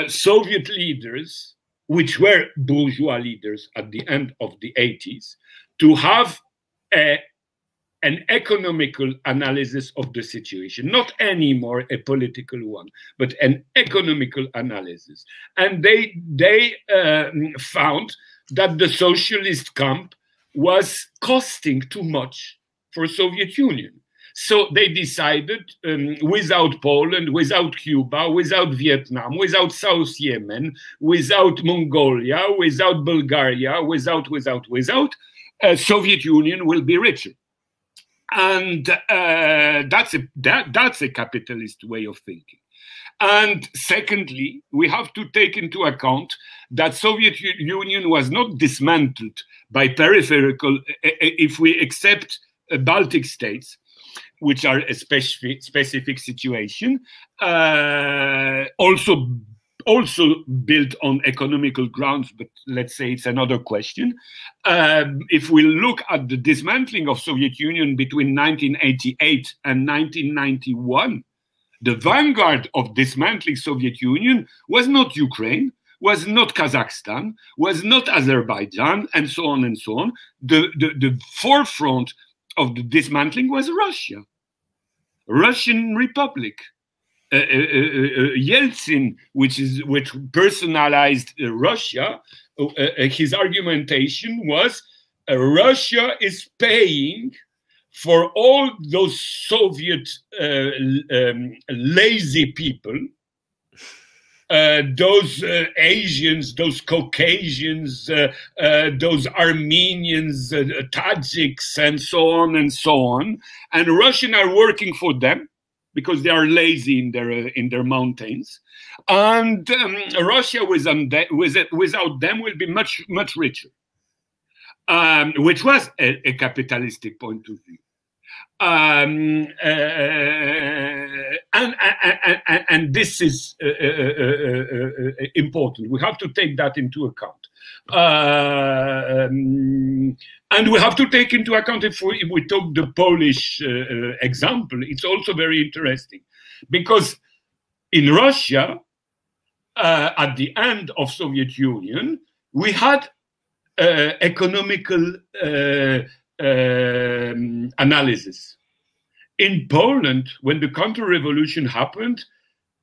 Soviet leaders, which were bourgeois leaders at the end of the 80s, to have an economical analysis of the situation, not anymore a political one, but an economical analysis. And they found that the socialist camp was costing too much for Soviet Union. So they decided, without Poland, without Cuba, without Vietnam, without South Yemen, without Mongolia, without Bulgaria, without, Soviet Union will be richer. And that's a capitalist way of thinking. And secondly, we have to take into account that Soviet Union was not dismantled by peripheral, if we accept Baltic states, which are a specific situation, also built on economical grounds, but let's say it's another question. If we look at the dismantling of Soviet Union between 1988 and 1991, the vanguard of dismantling Soviet Union was not Ukraine, was not Kazakhstan, was not Azerbaijan, and so on and so on. The forefront of the dismantling was Russia, Russian Republic. Yeltsin, which personalized Russia, his argumentation was Russia is paying for all those Soviet lazy people, those Asians, those Caucasians, those Armenians, Tajiks, and so on and so on. And Russians are working for them because they are lazy in their mountains. And Russia without them will be much richer, which was a capitalistic point of view. And this is important. We have to take that into account. And we have to take into account, if we took the Polish example, it's also very interesting. Because in Russia, at the end of Soviet Union, we had economical analysis. In Poland, when the counter-revolution happened,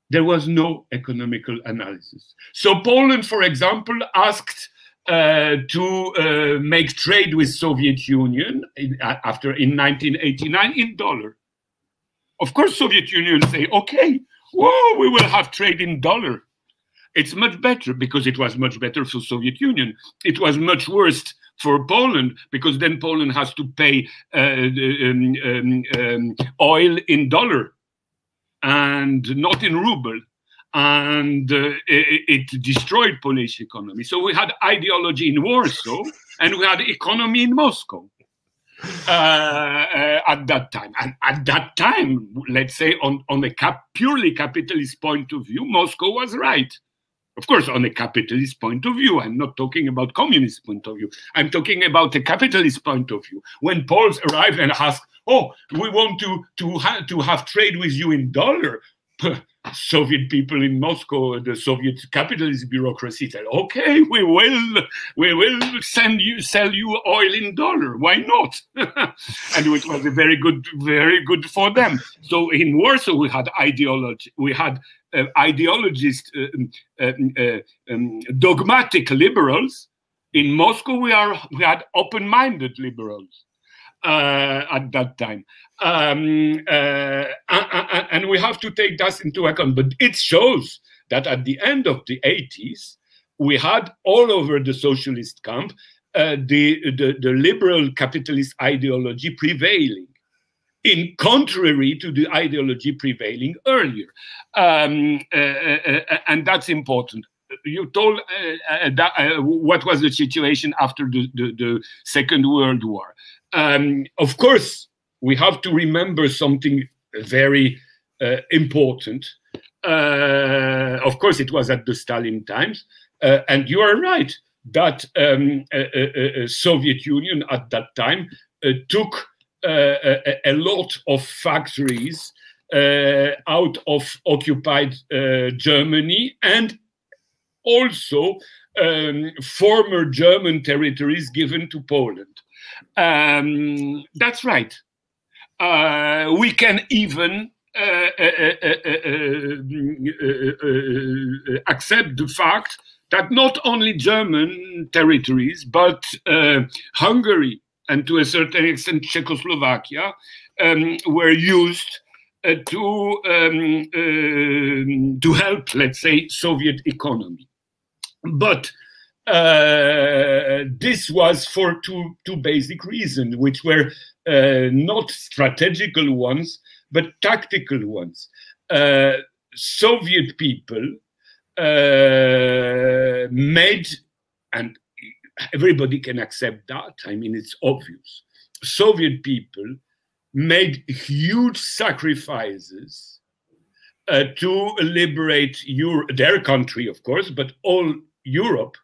there was no economical analysis. So Poland, for example, asked to make trade with Soviet Union in 1989 in dollar. Of course, Soviet Union say, okay, whoa, we will have trade in dollar. It's much better because it was much better for Soviet Union. It was much worse for Poland because then Poland has to pay oil in dollar and not in ruble. And it destroyed Polish economy. So we had ideology in Warsaw and we had economy in Moscow. At that time. And at that time, let's say on a purely capitalist point of view, Moscow was right. Of course, on a capitalist point of view. I'm not talking about communist point of view. I'm talking about a capitalist point of view. When Poles arrived and asked, oh, we want to have trade with you in dollar. Soviet people in Moscow, the Soviet capitalist bureaucracy said, okay, we will sell you oil in dollar. Why not? And it was very good for them. So in Warsaw we had ideologists, dogmatic liberals. In Moscow we had open-minded liberals. At that time, and we have to take that into account. But it shows that at the end of the 80s, we had all over the socialist camp the liberal capitalist ideology prevailing, in contrary to the ideology prevailing earlier, and that's important. You told what was the situation after the Second World War. Of course, we have to remember something very important. Of course, it was at the Stalin times, and you are right that Soviet Union at that time took a lot of factories out of occupied Germany, and also former German territories given to Poland. That's right. We can even accept the fact that not only German territories, but Hungary and to a certain extent Czechoslovakia were used to help, let's say, Soviet economy. But this was for two basic reasons, which were not strategical ones, but tactical ones. Soviet people made, and everybody can accept that, I mean, it's obvious, Soviet people made huge sacrifices to liberate their country, of course, but all Europe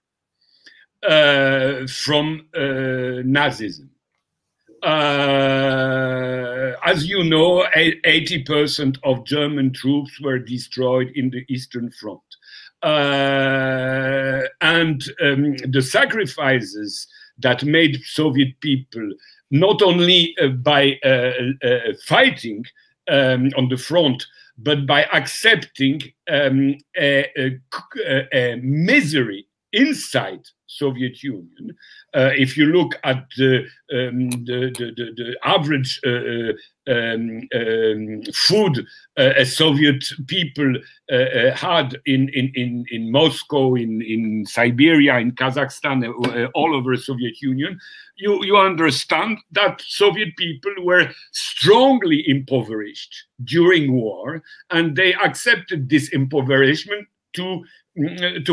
from Nazism. As you know, 80% of German troops were destroyed in the Eastern Front. And the sacrifices that made Soviet people, not only by fighting on the front, but by accepting a misery inside Soviet Union. If you look at the average food Soviet people had in Moscow, in Siberia, in Kazakhstan, all over Soviet Union, you understand that Soviet people were strongly impoverished during war, and they accepted this impoverishment to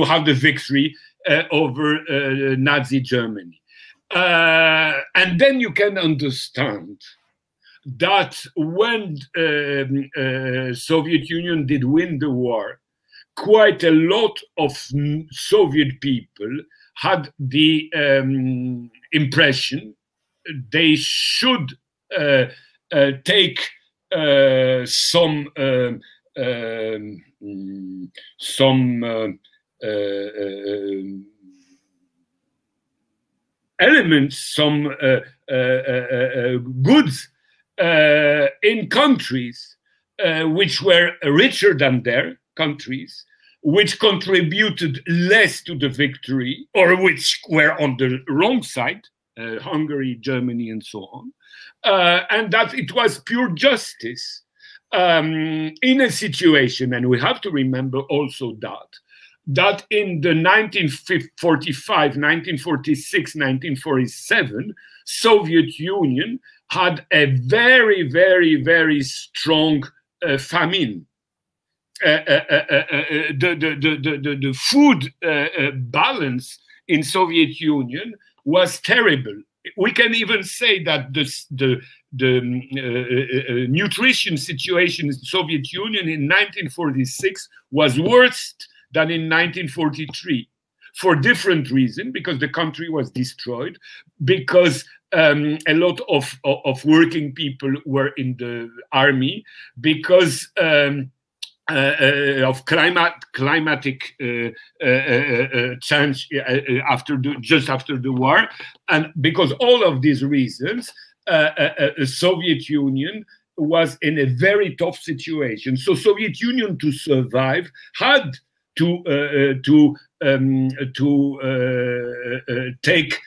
have the victory over Nazi Germany. And then you can understand that when Soviet Union did win the war, quite a lot of Soviet people had the impression they should take some elements, some goods in countries which were richer than their countries, which contributed less to the victory, or which were on the wrong side, Hungary, Germany, and so on, and that it was pure justice in a situation, and we have to remember also that in the 1945, 1946, 1947, Soviet Union had a very, very, very strong famine. The food balance in Soviet Union was terrible. We can even say that the nutrition situation in the Soviet Union in 1946 was worse than in 1943 for different reasons, because the country was destroyed, because a lot of working people were in the army, because of climatic change just after the war, and because all of these reasons, the Soviet Union was in a very tough situation. So Soviet Union, to survive, had to take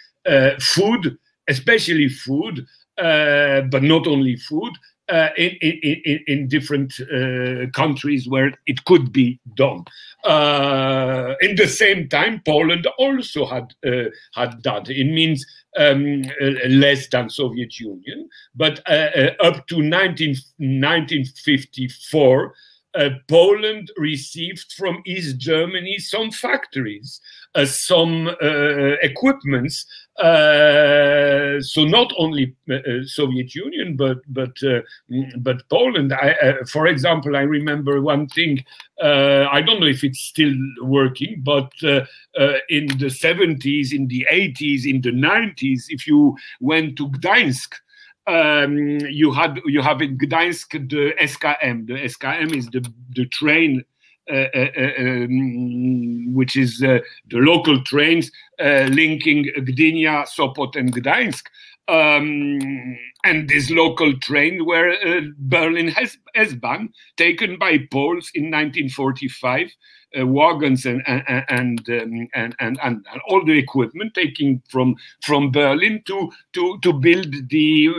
food, especially food, but not only food, in different countries where it could be done. In the same time, Poland also had that. It means less than Soviet Union, but up to 1954, Poland received from East Germany some factories, some equipments. So not only Soviet Union, but Poland. For example, I remember one thing. I don't know if it's still working, but in the 70s, in the 80s, in the 90s, if you went to Gdańsk, you have in Gdańsk the SKM. The SKM is the train, which is the local trains linking Gdynia, Sopot, and Gdańsk. And this local train were Berlin S-Bahn, taken by Poles in 1945, wagons and all the equipment taken from Berlin to build the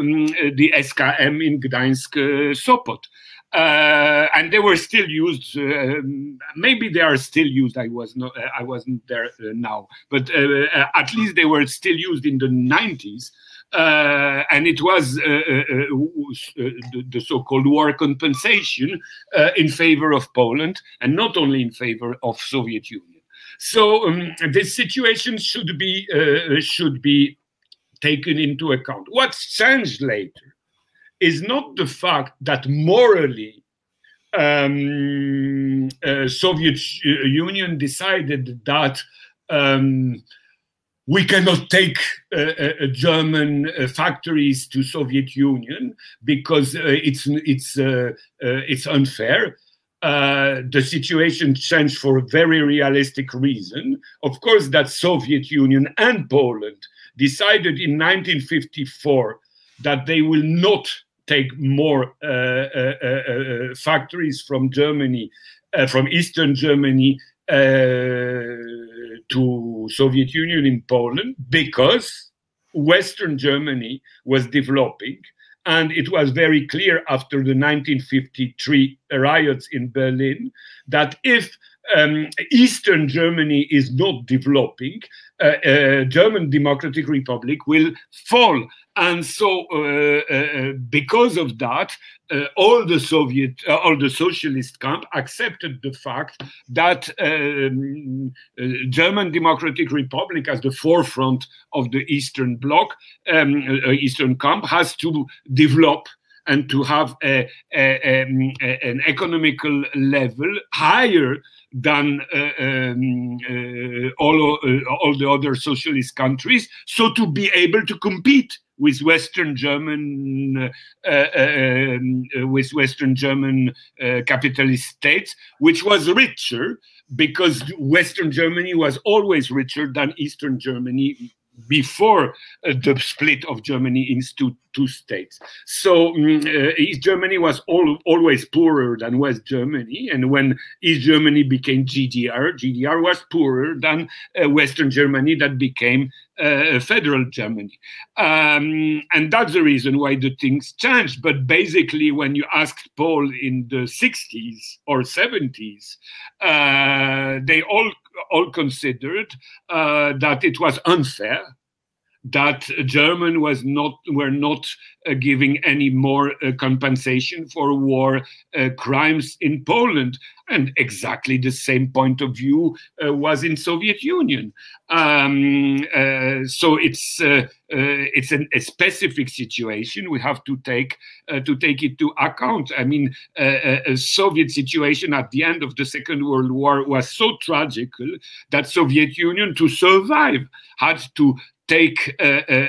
SKM in Gdańsk, Sopot. And they were still used. Maybe they are still used. I wasn't there now, but at least they were still used in the 90s. And it was the so-called war compensation in favor of Poland, and not only in favor of Soviet Union. So this situation should be taken into account. What's changed later is not the fact that morally Soviet Union decided that we cannot take German factories to Soviet Union because it's unfair. The situation changed for a very realistic reason. Of course, that Soviet Union and Poland decided in 1954 that they will not take more factories from Germany, from Eastern Germany, to Soviet Union in Poland, because Western Germany was developing, and it was very clear after the 1953 riots in Berlin that if Eastern Germany is not developing, German Democratic Republic will fall. And so because of that, all the socialist camp accepted the fact that German Democratic Republic, as the forefront of the Eastern Bloc, Eastern camp, has to develop and to have an economical level higher than all the other socialist countries, so to be able to compete with Western German capitalist states, which was richer, because Western Germany was always richer than Eastern Germany before the split of Germany into two states. So East Germany was always poorer than West Germany, and when East Germany became GDR was poorer than Western Germany that became federal Germany. And that's the reason why the things changed. But basically, when you asked Paul in the 60s or 70s, they all considered that it was unfair, that German were not giving any more compensation for war crimes in Poland, and exactly the same point of view was in Soviet Union. So it's a specific situation. We have to take it into account. I mean, a Soviet situation at the end of the Second World War was so tragical that Soviet Union, to survive, had to take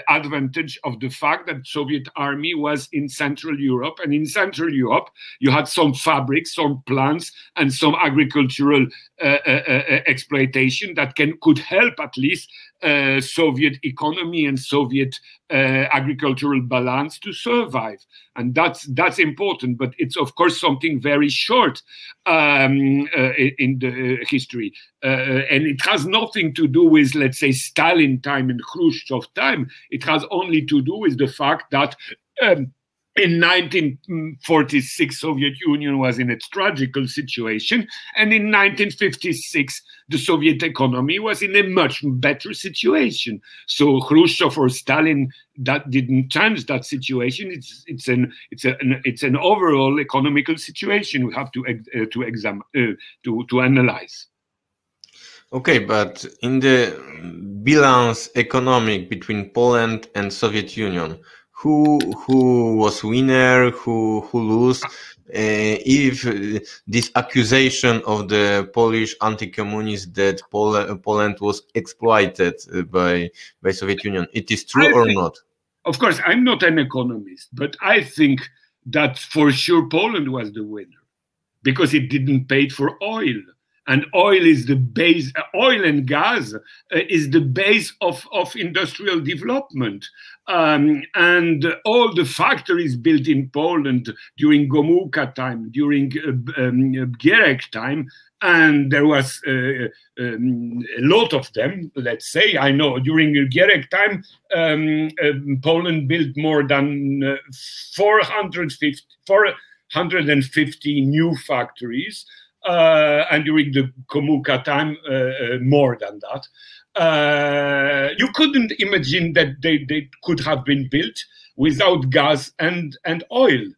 advantage of the fact that Soviet army was in Central Europe, and in Central Europe you had some fabrics, some plants, and some agricultural exploitation that could help at least Soviet economy and Soviet agricultural balance to survive, and that's important. But it's of course something very short in the history, and it has nothing to do with, let's say, Stalin time and Khrushchev time. It has only to do with the fact that in 1946, Soviet Union was in a tragical situation, and in 1956, the Soviet economy was in a much better situation. So Khrushchev or Stalin, that didn't change that situation. It's an overall economical situation we have to examine, to analyze. Okay, but in the balance economic between Poland and Soviet Union, who was winner, who lose? If this accusation of the Polish anti-communists that Poland was exploited by Soviet Union, it is true or not? Of course, I'm not an economist, but I think that for sure Poland was the winner because it didn't pay for oil. And oil is the base, oil and gas is the base of industrial development. And all the factories built in Poland during Gomułka time, during Gierek time, and there was a lot of them, let's say. I know during Gierek time, Poland built more than 450 new factories. And during the Gomułka time, more than that. You couldn't imagine that they could have been built without gas and oil.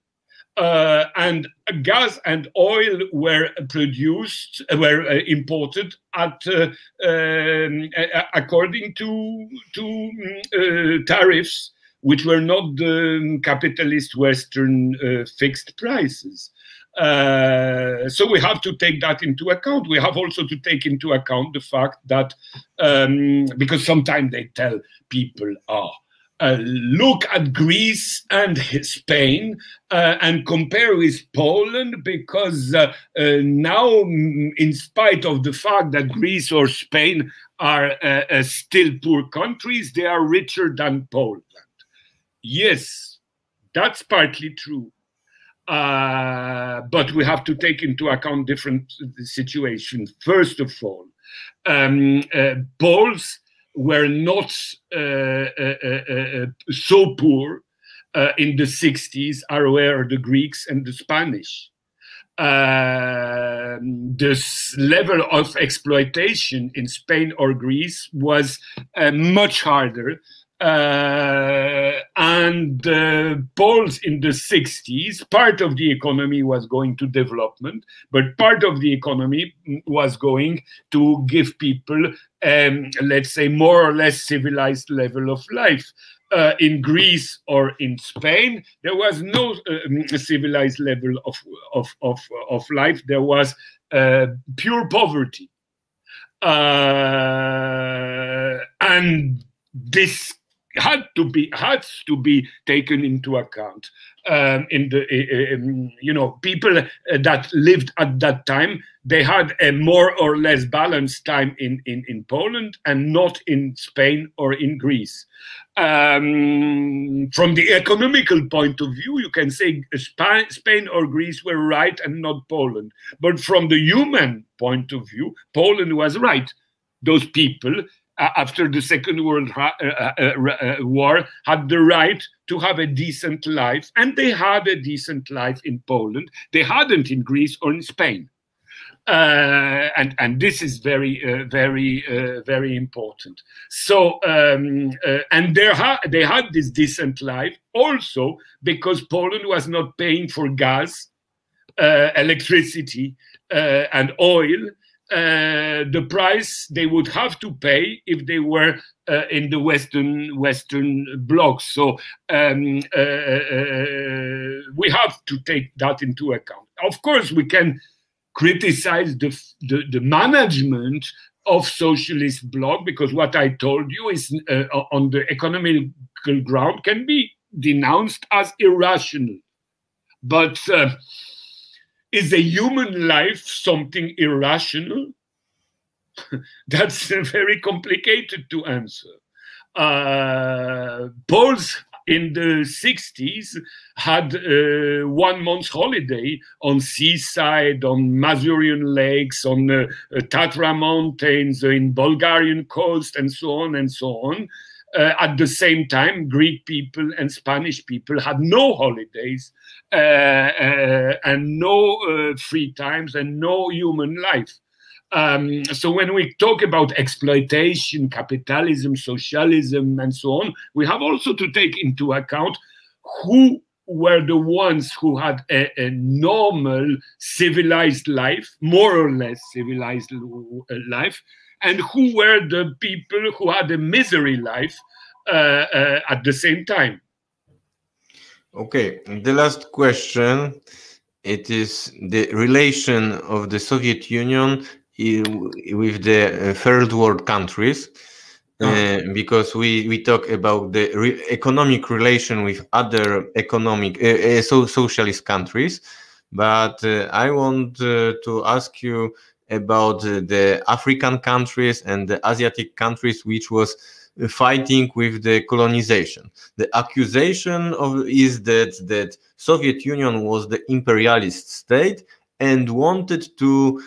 And gas and oil were produced, were imported at according to tariffs, which were not the capitalist Western fixed prices. So we have to take that into account. We have also to take into account the fact that, because sometimes they tell people, look at Greece and Spain and compare with Poland, because now, in spite of the fact that Greece or Spain are still poor countries, they are richer than Poland. Yes, that's partly true. But we have to take into account different situations. First of all, Poles were not so poor in the 60s as were the Greeks and the Spanish. This level of exploitation in Spain or Greece was much harder. And Poles in the 60s, part of the economy was going to development, but part of the economy was going to give people, let's say, more or less civilized level of life. In Greece or in Spain, there was no civilized level of life. There was pure poverty. And this has to be taken into account. People that lived at that time, they had a more or less balanced time in Poland and not in Spain or in Greece. From the economical point of view, you can say Spain or Greece were right and not Poland. But from the human point of view, Poland was right. Those people, after the Second World War, had the right to have a decent life, and they had a decent life in Poland. They hadn't in Greece or in Spain. And this is very important. So and they had this decent life also because Poland was not paying for gas, electricity, and oil. The price they would have to pay if they were in the Western bloc. So we have to take that into account. Of course, we can criticize the management of socialist bloc, because what I told you is on the economical ground can be denounced as irrational. But is a human life something irrational? That's very complicated to answer. Poles in the 60s had 1 month holiday on seaside, on Masurian lakes, on Tatra mountains, in Bulgarian coast, and so on and so on. At the same time, Greek people and Spanish people had no holidays and no free times and no human life. So when we talk about exploitation, capitalism, socialism, and so on, we have also to take into account who were the ones who had a normal civilized life, more or less civilized life, and who were the people who had a misery life at the same time. Okay, the last question, it is the relation of the Soviet Union with the third world countries, because we talk about the economic relation with other economic socialist countries, but I want to ask you about the African countries and the Asiatic countries which was fighting with the colonization. The accusation is that Soviet Union was the imperialist state and wanted to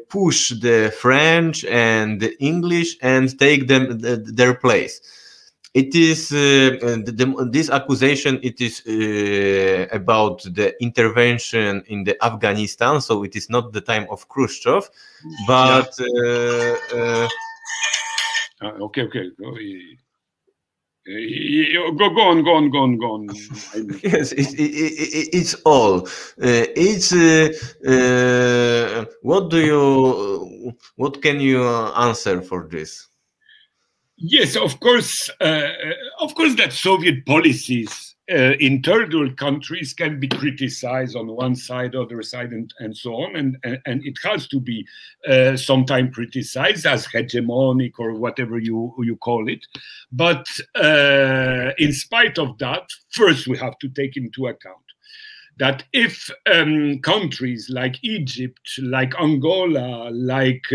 push the French and the English and take them their place. It is this accusation. It is about the intervention in the Afghanistan. So it is not the time of Khrushchev, but okay. Go on. Yes, it's all. What can you answer for this? Yes, of course that Soviet policies in third world countries can be criticized on one side, other side, and so on, and it has to be sometimes criticized as hegemonic or whatever you call it. But in spite of that, first we have to take into account that if countries like Egypt, like Angola, like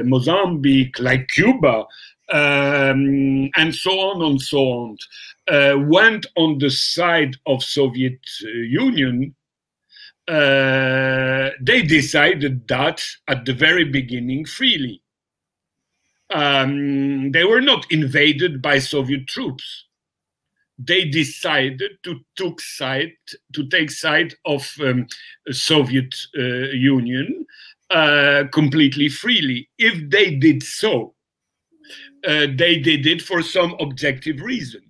Mozambique, like Cuba, and so on, went on the side of Soviet Union, they decided that at the very beginning freely. They were not invaded by Soviet troops. They decided to take side of Soviet Union completely freely. If they did so, they did it for some objective reason.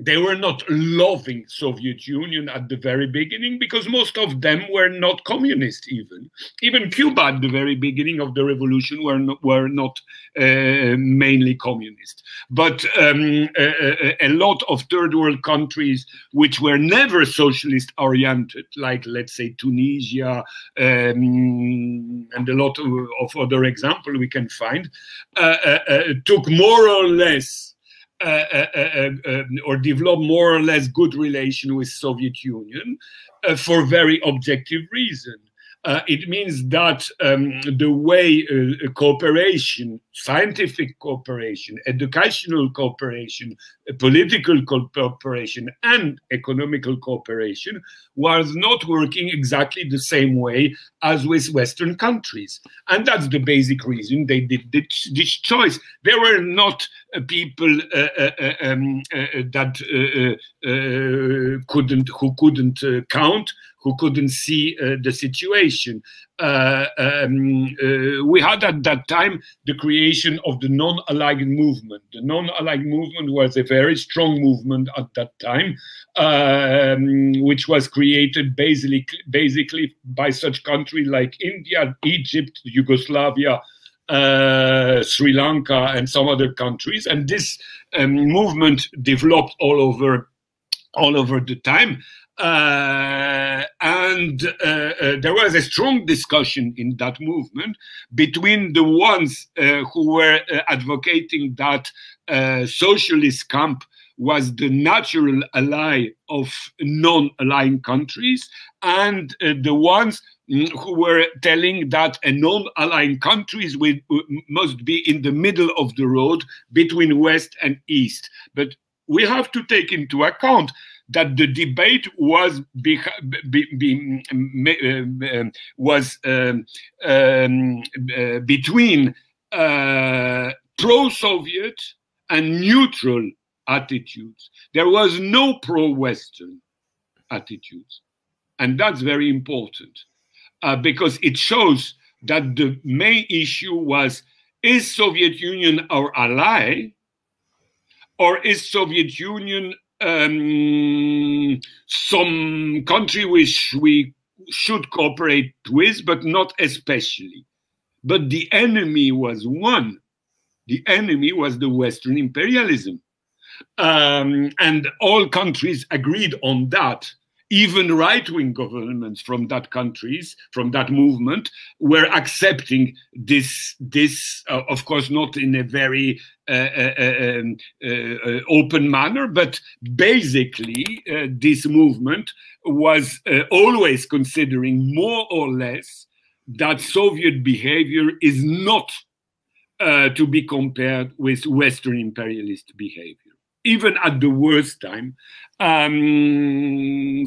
They were not loving Soviet Union at the very beginning because most of them were not communist even Cuba at the very beginning of the revolution were not mainly communist. But a lot of third world countries which were never socialist oriented, like let's say Tunisia and a lot of other examples we can find, took more or less or develop more or less good relation with Soviet Union for very objective reason. It means that the way cooperation, scientific cooperation, educational cooperation, political cooperation, and economical cooperation was not working exactly the same way as with Western countries. And that's the basic reason they did this choice. There were not people who couldn't count, who couldn't see the situation. We had at that time the creation of the non-aligned movement. The non-aligned movement was a very strong movement at that time, which was created basically by such countries like India, Egypt, Yugoslavia, Sri Lanka, and some other countries. And this movement developed all over the time. And there was a strong discussion in that movement between the ones who were advocating that socialist camp was the natural ally of non-aligned countries, and the ones who were telling that a non-aligned countries must be in the middle of the road between West and East. But we have to take into account that the debate was between pro-Soviet and neutral attitudes. There was no pro-Western attitudes. And that's very important because it shows that the main issue was, is Soviet Union our ally, or is Soviet Union some country which we should cooperate with, but not especially? But the enemy was one. The enemy was the Western imperialism. And all countries agreed on that. Even right-wing governments from that countries, from that movement, were accepting this, of course, not in a very open manner, but basically this movement was always considering more or less that Soviet behavior is not to be compared with Western imperialist behavior, even at the worst time.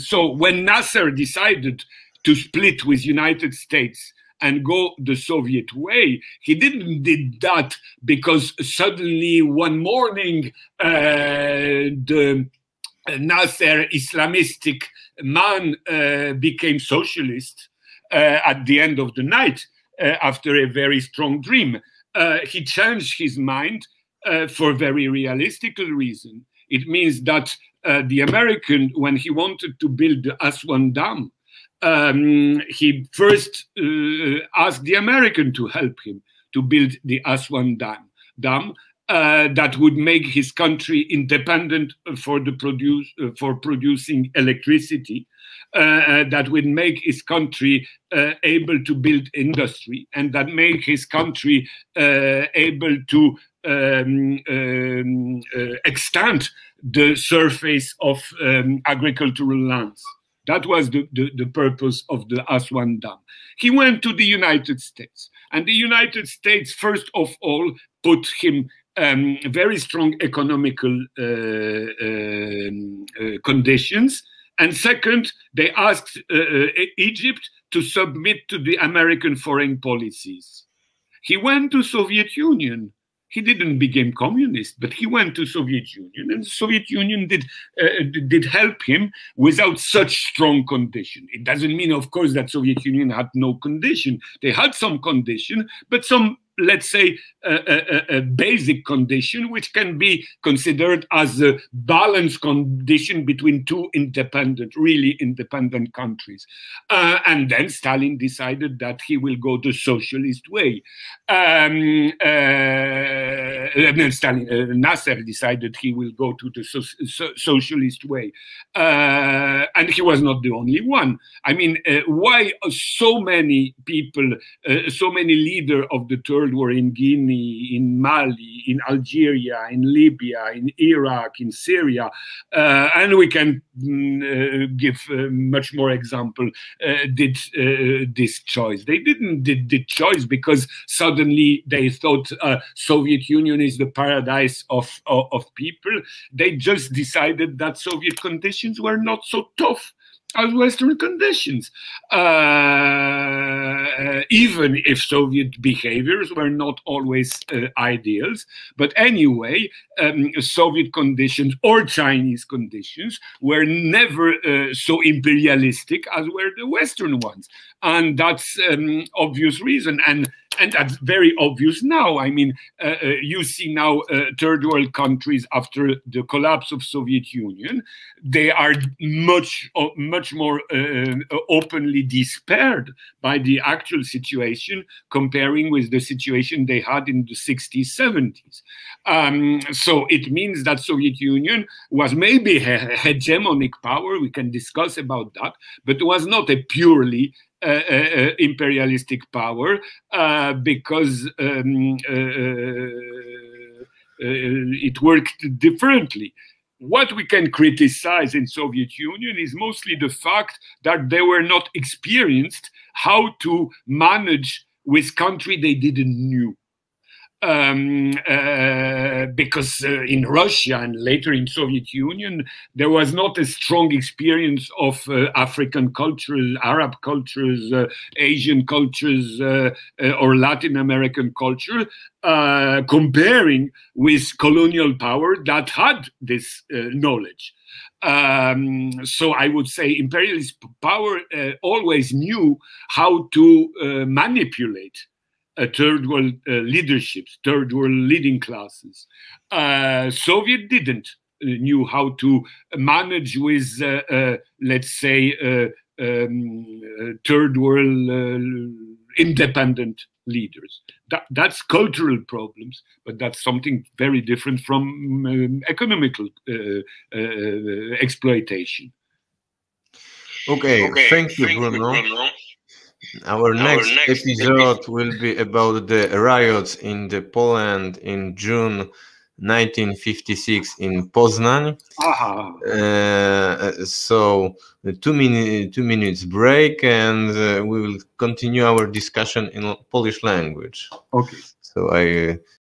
So when Nasser decided to split with United States and go the Soviet way, he didn't did that because suddenly one morning the Nasser Islamistic man became socialist at the end of the night after a very strong dream. He changed his mind for a very realistic reason. It means that the American, when he wanted to build the Aswan Dam, he first asked the American to help him to build the Aswan Dam that would make his country independent for producing electricity, that would make his country able to build industry, and that make his country able to extend the surface of agricultural lands. That was the purpose of the Aswan Dam. He went to the United States, and the United States, first of all, put him very strong economical conditions. And second, they asked Egypt to submit to the American foreign policies. He went to Soviet Union. He didn't become communist, but he went to Soviet Union, and the Soviet Union did help him without such strong condition. It doesn't mean, of course, that Soviet Union had no condition. They had some condition, but some, let's say, a basic condition, which can be considered as a balanced condition between two really independent countries. And then Stalin decided that he will go the socialist way. Nasser decided he will go to the socialist way. And he was not the only one. I mean, why so many people, so many leaders of the Third War in Guinea, in Mali, in Algeria, in Libya, in Iraq, in Syria, and we can give much more example, did this choice. They didn't did the choice because suddenly they thought Soviet Union is the paradise of people. They just decided that Soviet conditions were not so tough. as Western conditions, even if Soviet behaviors were not always ideals. But anyway, Soviet conditions or Chinese conditions were never so imperialistic as were the Western ones. And that's obvious reason. And that's very obvious now. I mean, you see now third world countries after the collapse of Soviet Union, they are much more openly despaired by the actual situation comparing with the situation they had in the 60s, 70s. So it means that Soviet Union was maybe a hegemonic power, we can discuss about that, but it was not a purely imperialistic power because it worked differently. What we can criticize in Soviet Union is mostly the fact that they were not experienced how to manage with country they didn't knew. Because in Russia and later in Soviet Union, there was not a strong experience of African cultures, Arab cultures, Asian cultures, or Latin American culture, comparing with colonial power that had this knowledge. So I would say imperialist power always knew how to manipulate third world leaderships, third world leading classes. Soviet didn't knew how to manage with, let's say, third world independent leaders. That's cultural problems, but that's something very different from economical exploitation. Okay, thank you, Bruno. Our next episode will be about the riots in Poland in June 1956 in Poznań. So 2 minutes break, and we will continue our discussion in Polish language. Okay. So I